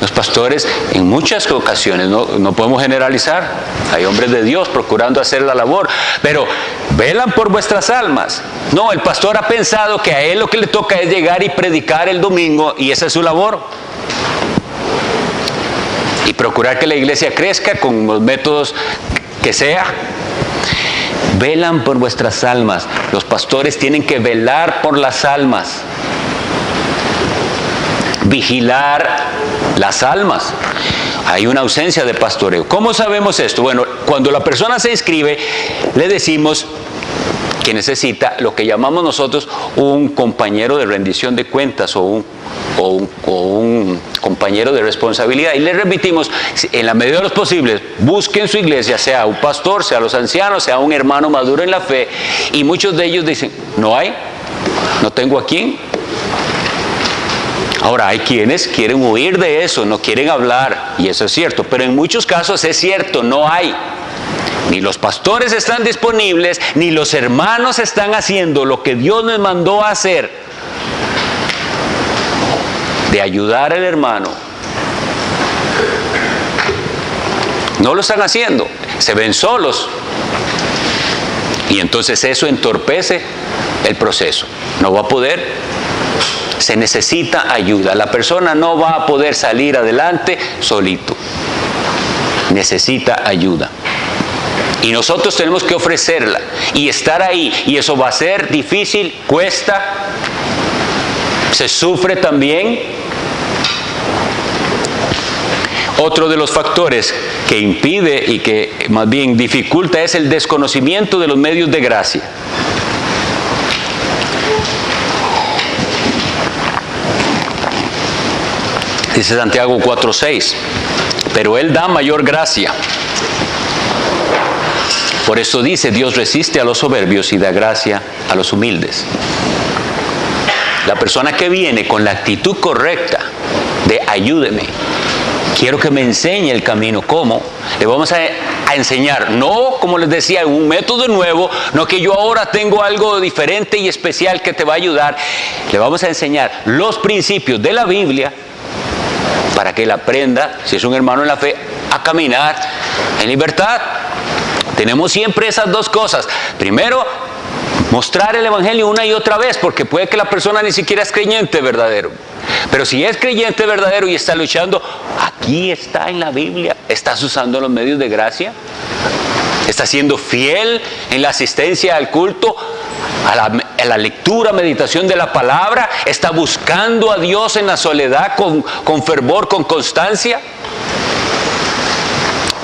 Los pastores, en muchas ocasiones, no podemos generalizar, hay hombres de Dios procurando hacer la labor, pero velan por vuestras almas. No, el pastor ha pensado que a él lo que le toca es llegar y predicar el domingo, y esa es su labor. Y procurar que la iglesia crezca con los métodos que sea. Velan por vuestras almas. Los pastores tienen que velar por las almas. Vigilar las almas. Hay una ausencia de pastoreo. ¿Cómo sabemos esto? Bueno, cuando la persona se inscribe, le decimos que necesita lo que llamamos nosotros un compañero de rendición de cuentas o un compañero de responsabilidad, y le repetimos, en la medida de los posibles, busque en su iglesia, sea un pastor, sea los ancianos, sea un hermano maduro en la fe, y muchos de ellos dicen, no tengo a quién. Ahora, hay quienes quieren huir de eso, no quieren hablar, y eso es cierto, pero en muchos casos es cierto, no hay. Ni los pastores están disponibles, ni los hermanos están haciendo lo que Dios les mandó a hacer, de ayudar al hermano. No lo están haciendo, se ven solos, y entonces eso entorpece el proceso. No va a poder, se necesita ayuda. La persona no va a poder salir adelante solito, necesita ayuda. Y nosotros tenemos que ofrecerla y estar ahí, y eso va a ser difícil, cuesta, se sufre también. Otro de los factores que impide y que más bien dificulta es el desconocimiento de los medios de gracia. Dice Santiago 4:6, pero Él da mayor gracia. Por eso dice, Dios resiste a los soberbios y da gracia a los humildes. La persona que viene con la actitud correcta de ayúdeme, quiero que me enseñe el camino, ¿cómo? Le vamos a a enseñar. No, como les decía, un método nuevo, no que yo ahora tengo algo diferente y especial que te va a ayudar. Le vamos a enseñar los principios de la Biblia para que él aprenda, si es un hermano en la fe, a caminar en libertad. Tenemos siempre esas dos cosas. Primero, mostrar el Evangelio una y otra vez, porque puede que la persona ni siquiera es creyente verdadero. Pero si es creyente verdadero y está luchando, aquí está en la Biblia. ¿Estás usando los medios de gracia? ¿Estás siendo fiel en la asistencia al culto, a la lectura, meditación de la palabra? ¿Está buscando a Dios en la soledad con fervor, con constancia?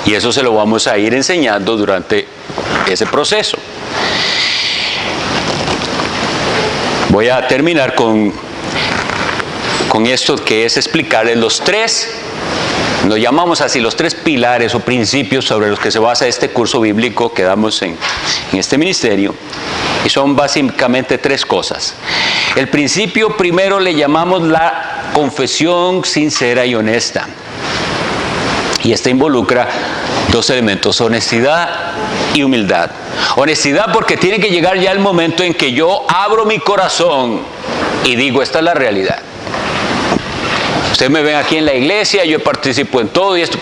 Y eso se lo vamos a ir enseñando durante ese proceso. Voy a terminar con esto, que es explicarles los tres, nos llamamos así, los tres pilares o principios sobre los que se basa este curso bíblico que damos en este ministerio. Y son básicamente tres cosas. El principio primero le llamamos la confesión sincera y honesta. Y esta involucra dos elementos: honestidad y humildad. Honestidad porque tiene que llegar ya el momento en que yo abro mi corazón y digo, esta es la realidad. Ustedes me ven aquí en la iglesia, yo participo en todo y esto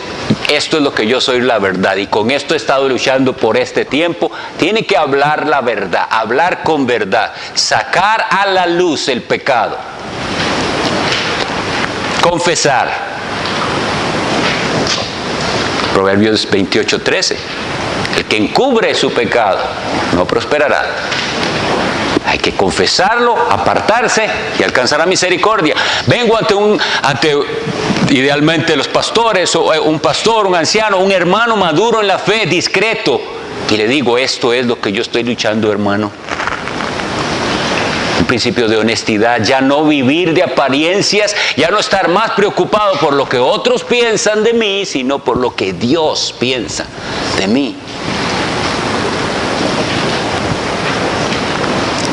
es lo que yo soy, la verdad. Y con esto he estado luchando por este tiempo. Tiene que hablar la verdad, hablar con verdad, sacar a la luz el pecado. Confesar. Proverbios 28:13. El que encubre su pecado no prosperará. Hay que confesarlo, apartarse y alcanzar la misericordia. Vengo ante idealmente los pastores, o un pastor, un anciano, un hermano maduro en la fe, discreto, y le digo, esto es lo que yo estoy luchando, hermano. Un principio de honestidad, ya no vivir de apariencias, ya no estar más preocupado por lo que otros piensan de mí, sino por lo que Dios piensa de mí.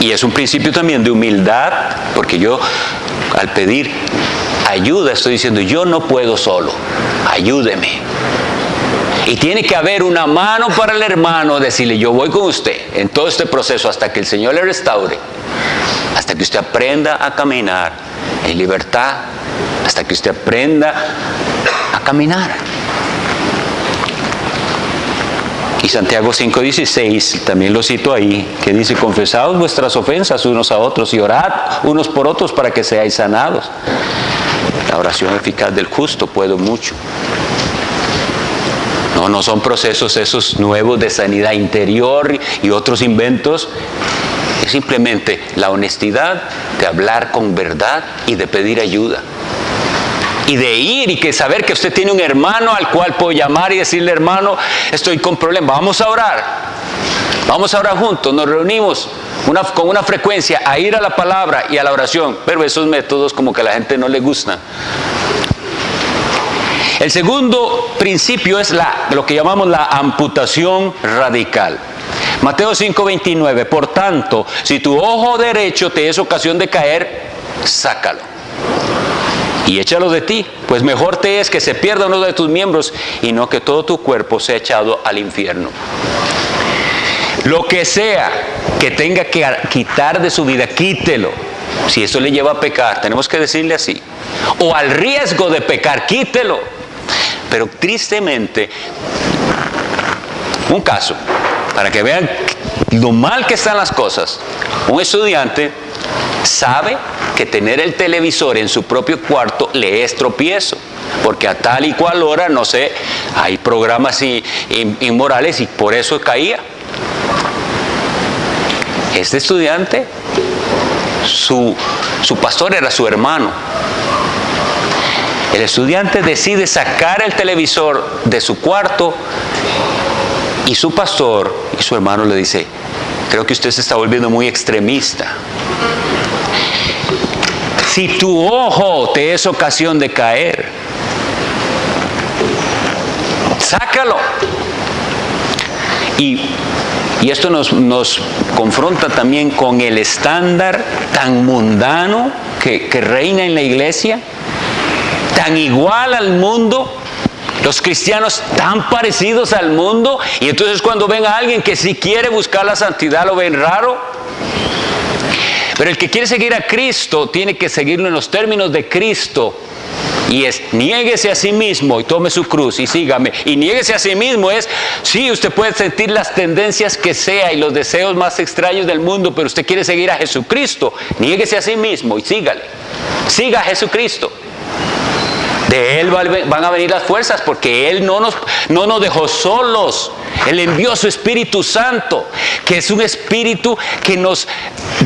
Y es un principio también de humildad, porque yo al pedir ayuda estoy diciendo, yo no puedo solo, ayúdeme. Y tiene que haber una mano para el hermano, decirle, yo voy con usted en todo este proceso hasta que el Señor le restaure, hasta que usted aprenda a caminar en libertad, hasta que usted aprenda a caminar. Y Santiago 5:16, también lo cito ahí, que dice, confesaos vuestras ofensas unos a otros y orad unos por otros para que seáis sanados. La oración eficaz del justo puede mucho. No son procesos esos nuevos de sanidad interior y otros inventos. Es simplemente la honestidad de hablar con verdad y de pedir ayuda. Y de ir y que saber que usted tiene un hermano al cual puedo llamar y decirle, hermano, estoy con problemas, vamos a orar juntos, nos reunimos con una frecuencia a ir a la palabra y a la oración, pero esos métodos como que a la gente no le gustan. El segundo principio es lo que llamamos la amputación radical. Mateo 5:29, por tanto, si tu ojo derecho te es ocasión de caer, sácalo y échalo de ti, pues mejor te es que se pierda uno de tus miembros y no que todo tu cuerpo sea echado al infierno. Lo que sea que tenga que quitar de su vida, quítelo. Si eso le lleva a pecar, tenemos que decirle así. O al riesgo de pecar, quítelo. Pero tristemente, un caso, para que vean lo mal que están las cosas, un estudiante sabe que tener el televisor en su propio cuarto le es tropiezo, porque a tal y cual hora, no sé, hay programas inmorales y por eso caía. Este estudiante, su pastor era su hermano. El estudiante decide sacar el televisor de su cuarto y su pastor y su hermano le dice, creo que usted se está volviendo muy extremista. Si tu ojo te es ocasión de caer, sácalo. Y esto nos confronta también con el estándar tan mundano que reina en la iglesia, tan igual al mundo, Los cristianos tan parecidos al mundo, y entonces cuando ven a alguien que sí quiere buscar la santidad lo ven raro. Pero el que quiere seguir a Cristo tiene que seguirlo en los términos de Cristo. Y es, niéguese a sí mismo y tome su cruz y sígame. Y niéguese a sí mismo es, sí, usted puede sentir las tendencias que sea y los deseos más extraños del mundo, pero usted quiere seguir a Jesucristo. Niéguese a sí mismo y sígale. Siga a Jesucristo. De Él van a venir las fuerzas, porque Él no nos dejó solos. Él envió su Espíritu Santo, que es un Espíritu que nos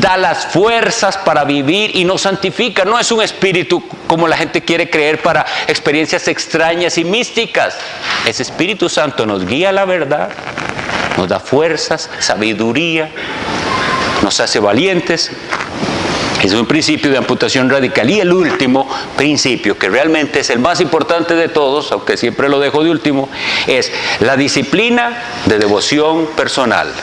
da las fuerzas para vivir y nos santifica. No es un Espíritu como la gente quiere creer para experiencias extrañas y místicas. Ese Espíritu Santo nos guía a la verdad, nos da fuerzas, sabiduría, nos hace valientes. Es un principio de amputación radical. Y el último principio, que realmente es el más importante de todos, aunque siempre lo dejo de último, es la disciplina de devoción personal.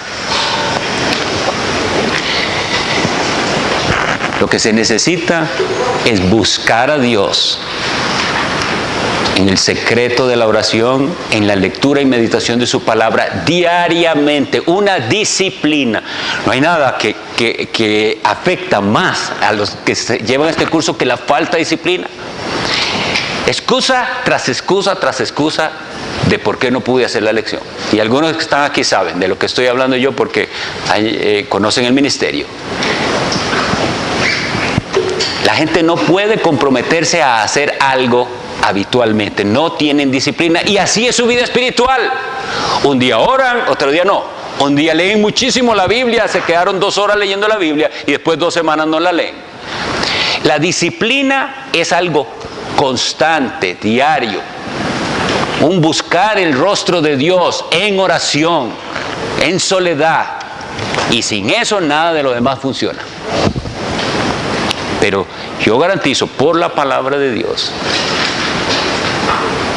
Lo que se necesita es buscar a Dios en el secreto de la oración, en la lectura y meditación de su palabra diariamente, una disciplina. No hay nada que afecta más a los que llevan este curso que la falta de disciplina. Excusa tras excusa tras excusa de por qué no pude hacer la lección. Y algunos que están aquí saben de lo que estoy hablando yo porque conocen el ministerio. La gente no puede comprometerse a hacer algo habitualmente, no tienen disciplina, y así es su vida espiritual. Un día oran, otro día no. Un día leen muchísimo la Biblia, se quedaron 2 horas leyendo la Biblia y después 2 semanas no la leen. La disciplina es algo constante, diario. Un buscar el rostro de Dios en oración, en soledad. Y sin eso nada de lo demás funciona. Pero yo garantizo por la palabra de Dios,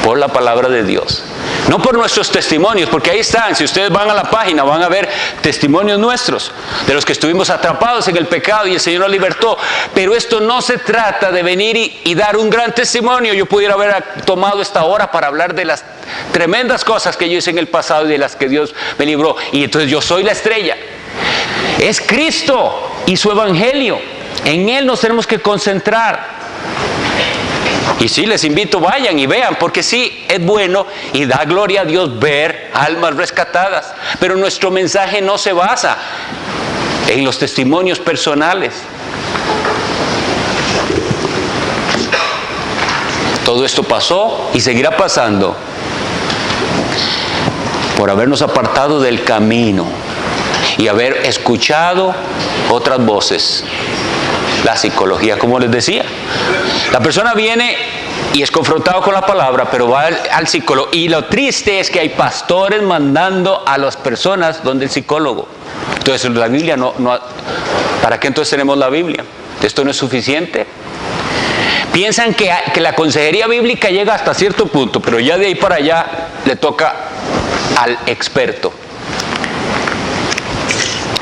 por la palabra de Dios, no por nuestros testimonios, porque ahí están, si ustedes van a la página van a ver testimonios nuestros, de los que estuvimos atrapados en el pecado y el Señor nos libertó. Pero esto no se trata de venir y dar un gran testimonio. Yo pudiera haber tomado esta hora para hablar de las tremendas cosas que yo hice en el pasado y de las que Dios me libró, y entonces yo soy la estrella. Es Cristo y su Evangelio. En Él nos tenemos que concentrar. Y sí, les invito, vayan y vean, porque sí, es bueno y da gloria a Dios ver almas rescatadas. Pero nuestro mensaje no se basa en los testimonios personales. Todo esto pasó y seguirá pasando por habernos apartado del camino y haber escuchado otras voces. La psicología, como les decía. La persona viene y es confrontado con la palabra, pero va al psicólogo. Y lo triste es que hay pastores mandando a las personas donde el psicólogo. Entonces la Biblia no ¿para qué entonces tenemos la Biblia? ¿Esto no es suficiente? Piensan que la consejería bíblica llega hasta cierto punto, pero ya de ahí para allá le toca al experto.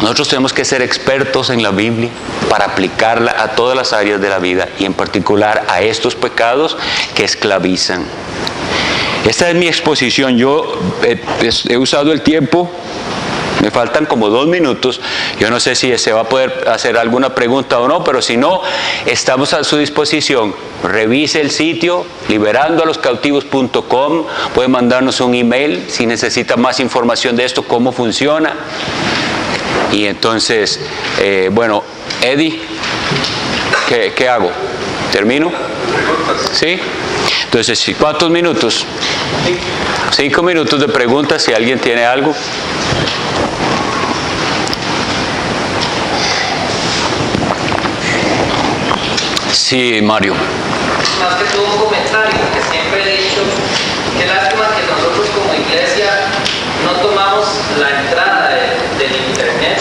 Nosotros tenemos que ser expertos en la Biblia para aplicarla a todas las áreas de la vida y en particular a estos pecados que esclavizan. Esta es mi exposición. Yo he usado el tiempo, me faltan como 2 minutos. Yo no sé si se va a poder hacer alguna pregunta o no, pero si no, estamos a su disposición. Revise el sitio liberandoaloscautivos.com. Puede mandarnos un email si necesita más información de esto, cómo funciona. Y entonces, bueno, Eddie, ¿qué hago? ¿Termino? ¿Sí? Entonces, ¿cuántos minutos? 5 minutos de preguntas, si alguien tiene algo. Sí, Mario. Más que todo un comentario, que siempre he dicho, qué lástima que nosotros como iglesia no tomamos la entrada del internet,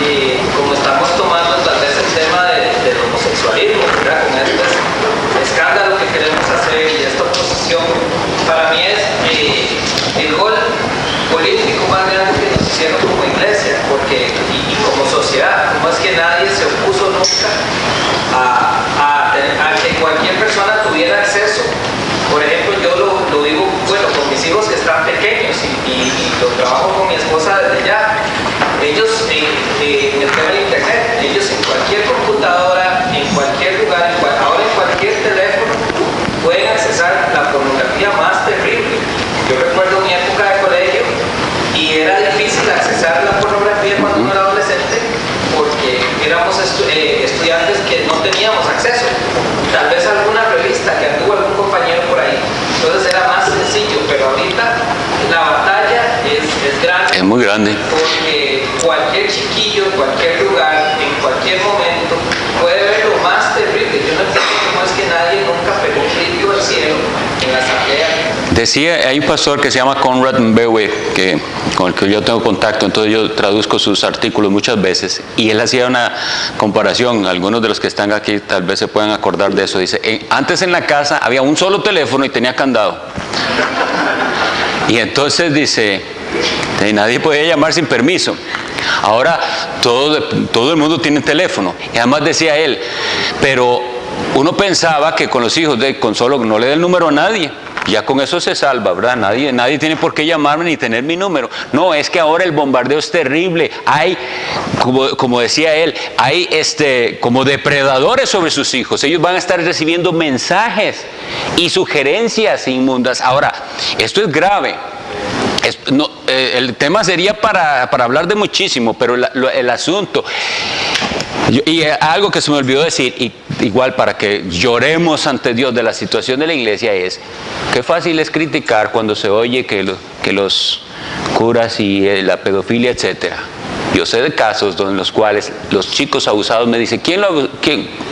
y como estamos tomando tal vez el tema del homosexualismo, ¿verdad? Con este escándalo que queremos hacer y esta oposición, para mí es el gol político más grande que nos hicieron como iglesia, porque y como sociedad, como es que nadie se opuso nunca a que cualquier persona tuviera acceso. Por ejemplo, yo lo digo grande. Porque cualquier chiquillo, en cualquier lugar, en cualquier momento, puede ver lo más terrible. Yo no entiendo cómo es que nadie nunca pegó un grito al cielo en la asamblea. Decía, hay un pastor que se llama Conrad Mbewe, con el que yo tengo contacto, entonces yo traduzco sus artículos muchas veces, y él hacía una comparación, algunos de los que están aquí tal vez se puedan acordar de eso. Dice, antes en la casa había un solo teléfono y tenía candado. Y entonces dice, nadie podía llamar sin permiso. Ahora todo el mundo tiene teléfono. Y además decía él, pero uno pensaba que con los hijos, con solo no le dé el número a nadie, ya con eso se salva, ¿verdad? Nadie tiene por qué llamarme ni tener mi número. No, es que ahora el bombardeo es terrible. Hay, como decía él, hay como depredadores sobre sus hijos. Ellos van a estar recibiendo mensajes y sugerencias inmundas. Ahora, esto es grave. El tema sería para hablar de muchísimo, pero el asunto, y algo que se me olvidó decir, y igual para que lloremos ante Dios de la situación de la iglesia, es qué fácil es criticar cuando se oye que los curas y la pedofilia, etcétera. Yo sé de casos en los cuales los chicos abusados me dicen,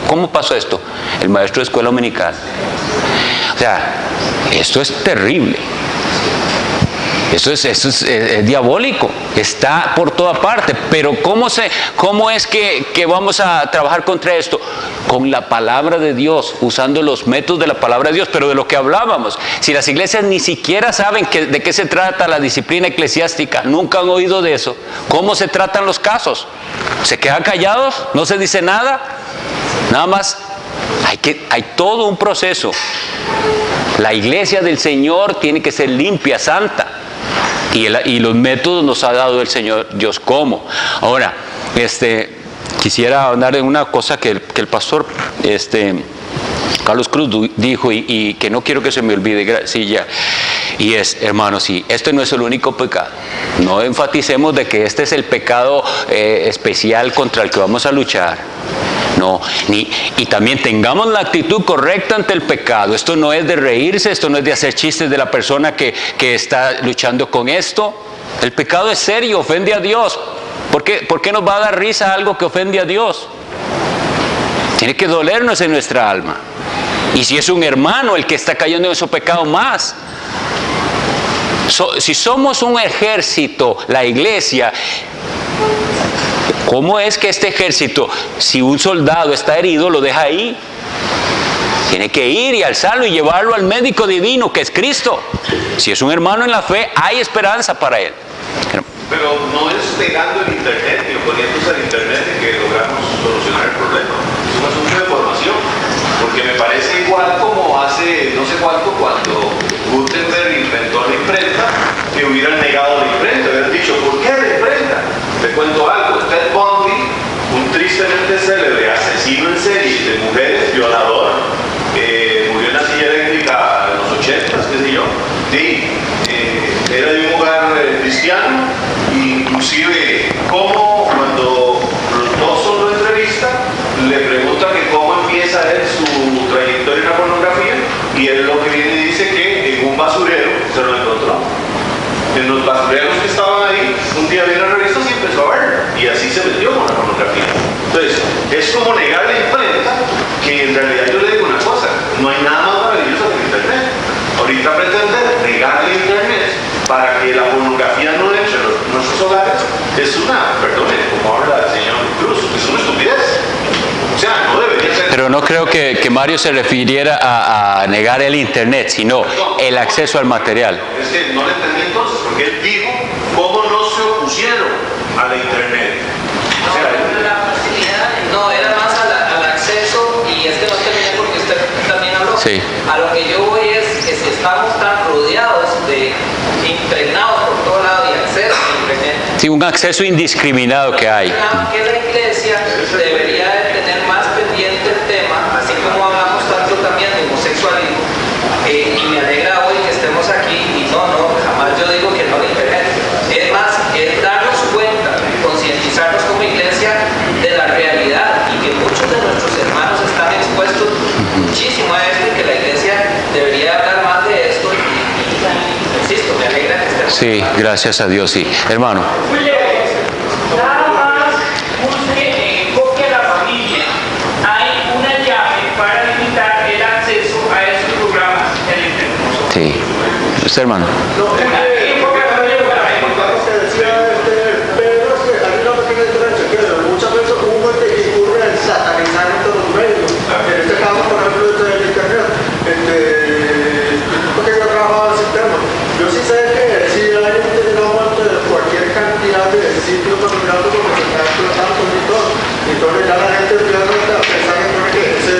¿cómo pasó esto? El maestro de escuela dominical. O sea, esto es terrible. Eso es diabólico, está por toda parte. Pero ¿cómo es que vamos a trabajar contra esto? Con la palabra de Dios, usando los métodos de la palabra de Dios, pero de lo que hablábamos. Si las iglesias ni siquiera saben de qué se trata la disciplina eclesiástica, nunca han oído de eso, ¿cómo se tratan los casos? ¿Se quedan callados? ¿No se dice nada? Nada más, hay todo un proceso. La iglesia del Señor tiene que ser limpia, santa. Y los métodos nos ha dado el Señor Dios cómo. Ahora, quisiera hablar de una cosa que el pastor Carlos Cruz dijo y que no quiero que se me olvide. Sí, ya. Y es, hermanos, sí, este no es el único pecado. No enfaticemos de que este es el pecado especial contra el que vamos a luchar. No, y también tengamos la actitud correcta ante el pecado. Esto no es de reírse, esto no es de hacer chistes de la persona que está luchando con esto. El pecado es serio, ofende a Dios. ¿Por qué nos va a dar risa algo que ofende a Dios? Tiene que dolernos en nuestra alma. Y si es un hermano el que está cayendo en ese pecado más. Si somos un ejército, la iglesia, ¿cómo es que este ejército, si un soldado está herido, lo deja ahí? Tiene que ir y alzarlo y llevarlo al médico divino, que es Cristo. Si es un hermano en la fe, hay esperanza para él. Pero no es pegando el internet ni oponiéndose al internet que logramos solucionar el problema. Es un asunto de formación. Porque me parece igual como hace no sé cuánto, cuando Gutenberg inventó la imprenta, que hubieran negado la imprenta, hubieran dicho, ¿por qué la imprenta? Te cuento algo, Ted Bundy, un tristemente célebre asesino en serie de mujeres, violador, murió en la silla eléctrica en los 80s, qué sé yo, era de un hogar cristiano, inclusive como cuando los dos son lo entrevistan, le preguntan que cómo empieza él su trayectoria en la pornografía, y él lo que viene y dice que en un basurero se lo encontró. En los basureros que estaban ahí, un día vio la revista y empezó a verla, y así se metió con la pornografía. Entonces, es como negar la imprenta, que en realidad yo le digo una cosa, no hay nada más maravilloso que el internet. Ahorita pretender negar el internet para que la pornografía no entre en nuestros hogares es una, perdone, como habla el señor Cruz, es una estupidez. O sea, no debería ser. Pero no creo que Mario se refiriera a negar el internet, sino el acceso al material. Es que no le entendí entonces, porque él dijo cómo no se opusieron a la internet. O sea, la facilidad, no, era más al acceso, y es que no terminé porque usted también habló. Sí. A lo que yo voy es que si estamos tan rodeados impregnados por todo lado y acceso a internet. Sí, un acceso indiscriminado que hay. Que la iglesia debería de tener más pendiente el tema, así como hablamos tanto también de homosexualismo, y me alegra hoy que estemos aquí, y no, jamás yo digo que no al internet. Es más, es darnos cuenta, concientizarnos como iglesia de la realidad, y que muchos de nuestros hermanos están expuestos muchísimo a esto, y que la iglesia debería hablar más de esto, y insisto, me alegra que estemos Sí, gracias a Dios, sí. Hermano. Nada más busque en copia a la familia. Hay una llave para limitar el acceso a esos programas en el internet. Sí. ¿Usted, hermano? Muchas veces uno es que incurre en satanizar todos los medios. En este caso, por ejemplo, desde el internet, porque yo trabajaba en el sistema. Yo sí sé que si hay cualquier cantidad de sitios dominados donde se está explotando y todo, entonces ya la gente empieza a pensar que ese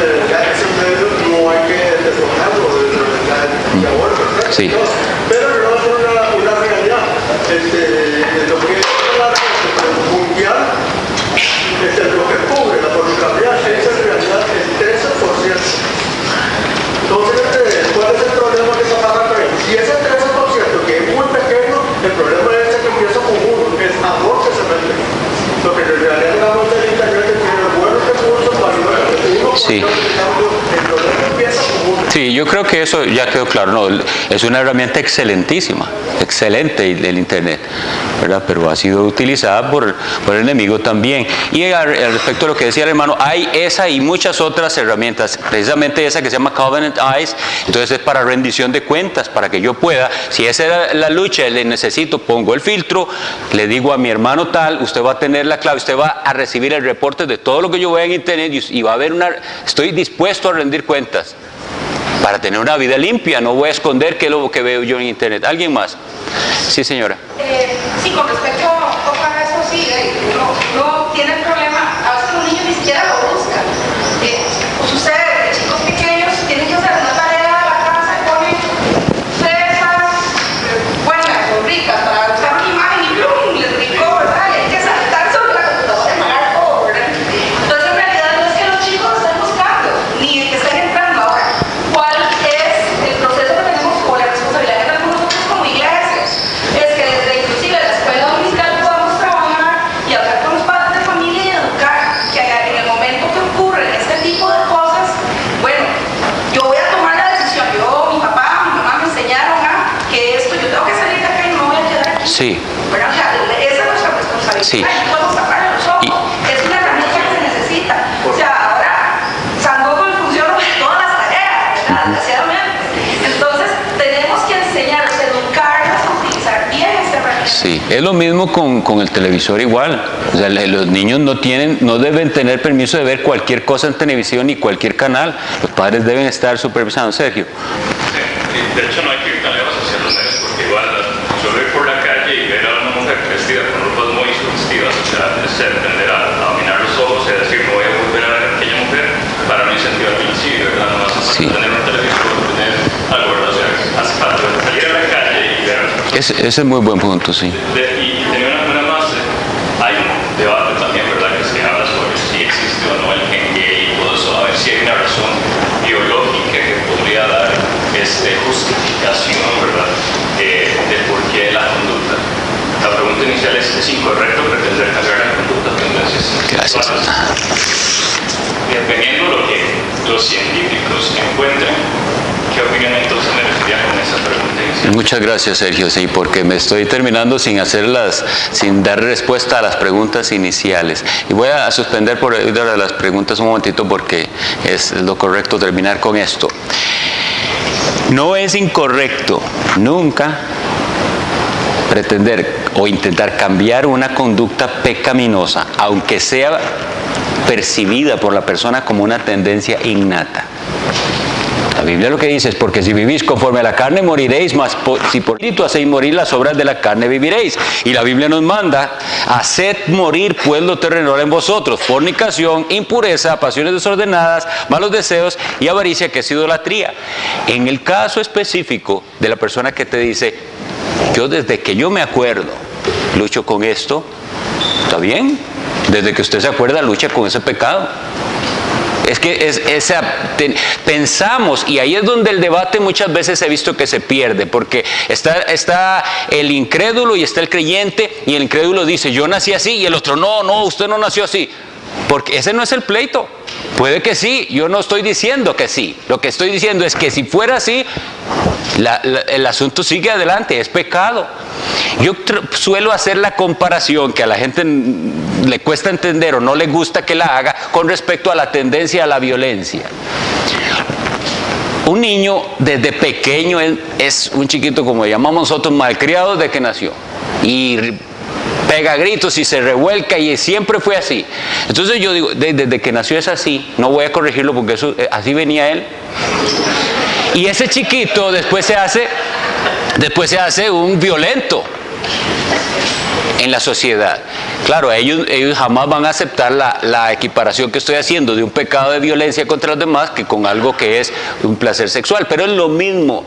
medio no hay que despojarlo de ahora, ¿verdad? Sí. Pero no es una realidad. Lo que es la mundial, lo que cubre la pornografía es en realidad el 13%. Entonces, ¿cuál es el problema que está pasando ahí? Si ese 13%, que es muy pequeño, el problema es que empieza con uno, es amor que se mete. Lo que en realidad digamos del internet tiene buenos recursos para uno. Sí. El problema empieza con uno. Sí, yo creo que eso ya quedó claro. No, es una herramienta excelentísima, excelente el internet, ¿verdad? Pero ha sido utilizada por el enemigo también. Y al respecto a lo que decía el hermano, hay esa y muchas otras herramientas, precisamente esa que se llama Covenant Eyes. Entonces es para rendición de cuentas, para que yo pueda, si esa era la lucha, le necesito, pongo el filtro, le digo a mi hermano tal, usted va a tener la clave, usted va a recibir el reporte de todo lo que yo vea en internet y va a haber estoy dispuesto a rendir cuentas para tener una vida limpia, no voy a esconder qué es lo que veo yo en internet. ¿Alguien más? Sí, señora. Sí, con respecto a eso, sí, no tiene problema. A veces los niños ni siquiera lo buscan. Sucede que chicos pequeños tienen que hacer una tarea de la casa y ponen fresas buenas o ricas para buscar una imagen y ¡plum! Les picó, ¿verdad? Y hay que saltar sobre la computadora y pagar todo, ¿verdad? Entonces, en realidad no es que los chicos estén buscando, ni que estén entrando ahora. ¿Cuál es el proceso que tenemos o la responsabilidad que tenemos nosotros como iglesias? Es que desde inclusive la escuela dominical podamos trabajar y hablar con los padres de familia y educar que en el momento que ocurren este tipo de cosas, bueno, yo voy a tomar la decisión. Mi papá, mi mamá me enseñaron que esto, yo tengo que salir de acá y no me voy a quedar aquí. Sí. Bueno, o sea, esa es nuestra responsabilidad. Sí. No podemos taparle los ojos. Es una herramienta que se necesita. O sea, ahora San Google funciona en todas las tareas, ¿verdad? Desgraciadamente. Entonces, tenemos que enseñarlos, educarlos a utilizar bien esta herramienta. Sí, es lo mismo con el televisor igual. O sea, los niños no deben tener permiso de ver cualquier cosa en televisión ni cualquier canal. Los padres deben estar supervisando. Sergio. De hecho, no hay que ir tan lejos hacia los medios, porque igual solo ir por la calle y ver a una mujer vestida con ropas muy sugestivas, o sea, es tender a dominar los ojos y decir, no voy a volver a ver a aquella mujer para no incentivar el homicidio, ¿verdad? No hace falta tener un televisor, tener algo, ¿verdad? O sea, hace falta salir a la calle y ver a las personas. Ese es muy buen punto, sí. Y tenía una más, hay un debate también, ¿verdad? Que se habla sobre si existe o no el gen gay y todo eso, a ver si hay una razón biológica que podría dar justificación, ¿verdad? De por qué la conducta. La pregunta inicial es incorrecto pretender cambiar la conducta, tendencias. Gracias. Dependiendo de lo que los científicos encuentren, ¿qué opinión entonces merecería con esa pregunta inicial? Muchas gracias, Sergio, sí, porque me estoy terminando sin dar respuesta a las preguntas iniciales. Y voy a suspender por las preguntas un momentito porque es lo correcto terminar con esto. No es incorrecto nunca pretender o intentar cambiar una conducta pecaminosa, aunque sea percibida por la persona como una tendencia innata. La Biblia lo que dice es, porque si vivís conforme a la carne moriréis, mas si por espíritu hacéis morir las obras de la carne viviréis. Y la Biblia nos manda, haced morir pues lo terrenal en vosotros, fornicación, impureza, pasiones desordenadas, malos deseos y avaricia, que es idolatría. En el caso específico de la persona que te dice, yo desde que yo me acuerdo lucho con esto, ¿está bien? Desde que usted se acuerda lucha con ese pecado. Es que pensamos, y ahí es donde el debate muchas veces he visto que se pierde, porque está el incrédulo y está el creyente, y el incrédulo dice, yo nací así, y el otro, no, usted no nació así, porque ese no es el pleito. Puede que sí, yo no estoy diciendo que sí. Lo que estoy diciendo es que si fuera así, el asunto sigue adelante, es pecado. Yo suelo hacer la comparación que a la gente le cuesta entender o no le gusta que la haga con respecto a la tendencia a la violencia. Un niño desde pequeño es un chiquito, como llamamos nosotros, malcriado desde que nació. Y pega gritos y se revuelca y siempre fue así. Entonces yo digo, desde que nació es así, no voy a corregirlo porque eso, así venía él. Y ese chiquito después se hace un violento en la sociedad. Claro, ellos jamás van a aceptar la equiparación que estoy haciendo de un pecado de violencia contra los demás que con algo que es un placer sexual, pero es lo mismo,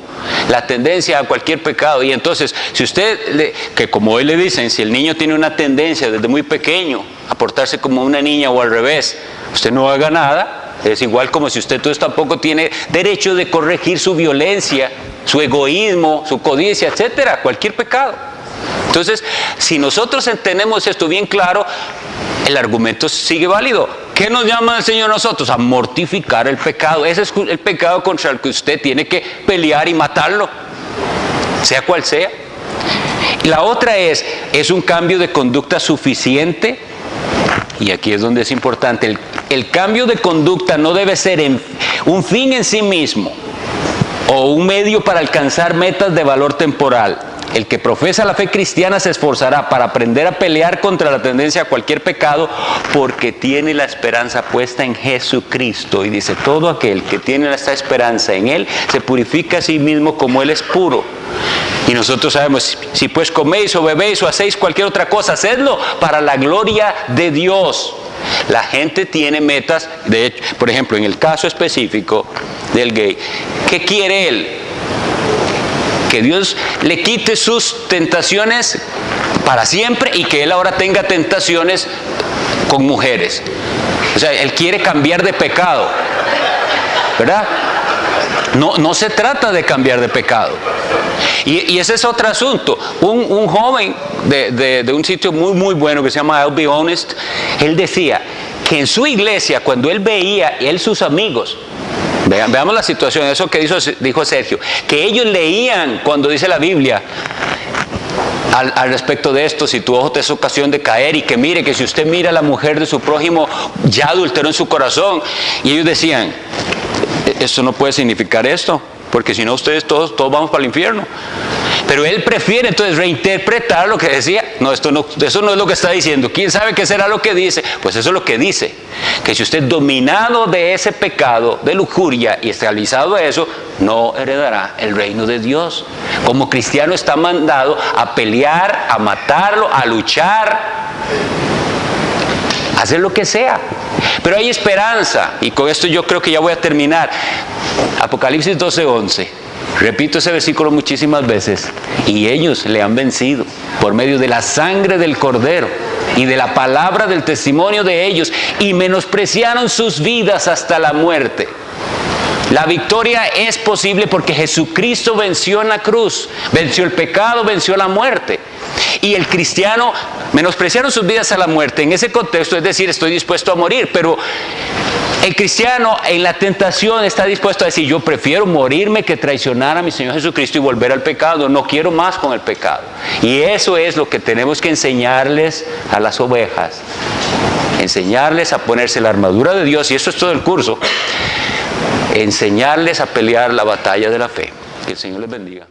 la tendencia a cualquier pecado. Y entonces, si usted, que como hoy le dicen, si el niño tiene una tendencia desde muy pequeño a portarse como una niña o al revés, usted no haga nada. Es igual como si usted entonces tampoco tiene derecho de corregir su violencia, su egoísmo, su codicia, etcétera, cualquier pecado. Entonces, si nosotros tenemos esto bien claro, el argumento sigue válido. ¿Qué nos llama el Señor a nosotros? A mortificar el pecado. Ese es el pecado contra el que usted tiene que pelear y matarlo, sea cual sea. Y la otra es un cambio de conducta suficiente. Y aquí es donde es importante, el cambio de conducta no debe ser un fin en sí mismo o un medio para alcanzar metas de valor temporal. El que profesa la fe cristiana se esforzará para aprender a pelear contra la tendencia a cualquier pecado porque tiene la esperanza puesta en Jesucristo. Y dice, todo aquel que tiene esta esperanza en Él se purifica a sí mismo como Él es puro. Y nosotros sabemos, si pues coméis o bebéis o hacéis cualquier otra cosa, hacedlo para la gloria de Dios. La gente tiene metas, de hecho, por ejemplo, en el caso específico del gay, ¿qué quiere él? Que Dios le quite sus tentaciones para siempre y que él ahora tenga tentaciones con mujeres. O sea, él quiere cambiar de pecado, ¿verdad? No se trata de cambiar de pecado. Y ese es otro asunto. Un joven de un sitio muy muy bueno que se llama I'll Be Honest, él decía que en su iglesia, cuando él veía, sus amigos, veamos la situación, eso que dijo Sergio, que ellos leían cuando dice la Biblia al respecto de esto, si tu ojo te es ocasión de caer, y que mire que si usted mira a la mujer de su prójimo, ya adulteró en su corazón. Y ellos decían, eso no puede significar esto, porque si no ustedes todos vamos para el infierno. Pero él prefiere entonces reinterpretar lo que decía. No, eso no es lo que está diciendo. ¿Quién sabe qué será lo que dice? Pues eso es lo que dice, que si usted dominado de ese pecado de lujuria y esclavizado a eso, no heredará el reino de Dios. Como cristiano está mandado a pelear, a matarlo, a luchar, a hacer lo que sea. Pero hay esperanza, y con esto yo creo que ya voy a terminar. Apocalipsis 12:11. Repito ese versículo muchísimas veces. Y ellos le han vencido por medio de la sangre del Cordero y de la palabra del testimonio de ellos, y menospreciaron sus vidas hasta la muerte. La victoria es posible porque Jesucristo venció en la cruz, venció el pecado, venció la muerte. Y el cristiano, menospreciaron sus vidas a la muerte. En ese contexto, es decir, estoy dispuesto a morir, pero el cristiano en la tentación está dispuesto a decir, yo prefiero morirme que traicionar a mi Señor Jesucristo y volver al pecado, no quiero más con el pecado. Y eso es lo que tenemos que enseñarles a las ovejas, enseñarles a ponerse la armadura de Dios, y eso es todo el curso, enseñarles a pelear la batalla de la fe. Que el Señor les bendiga.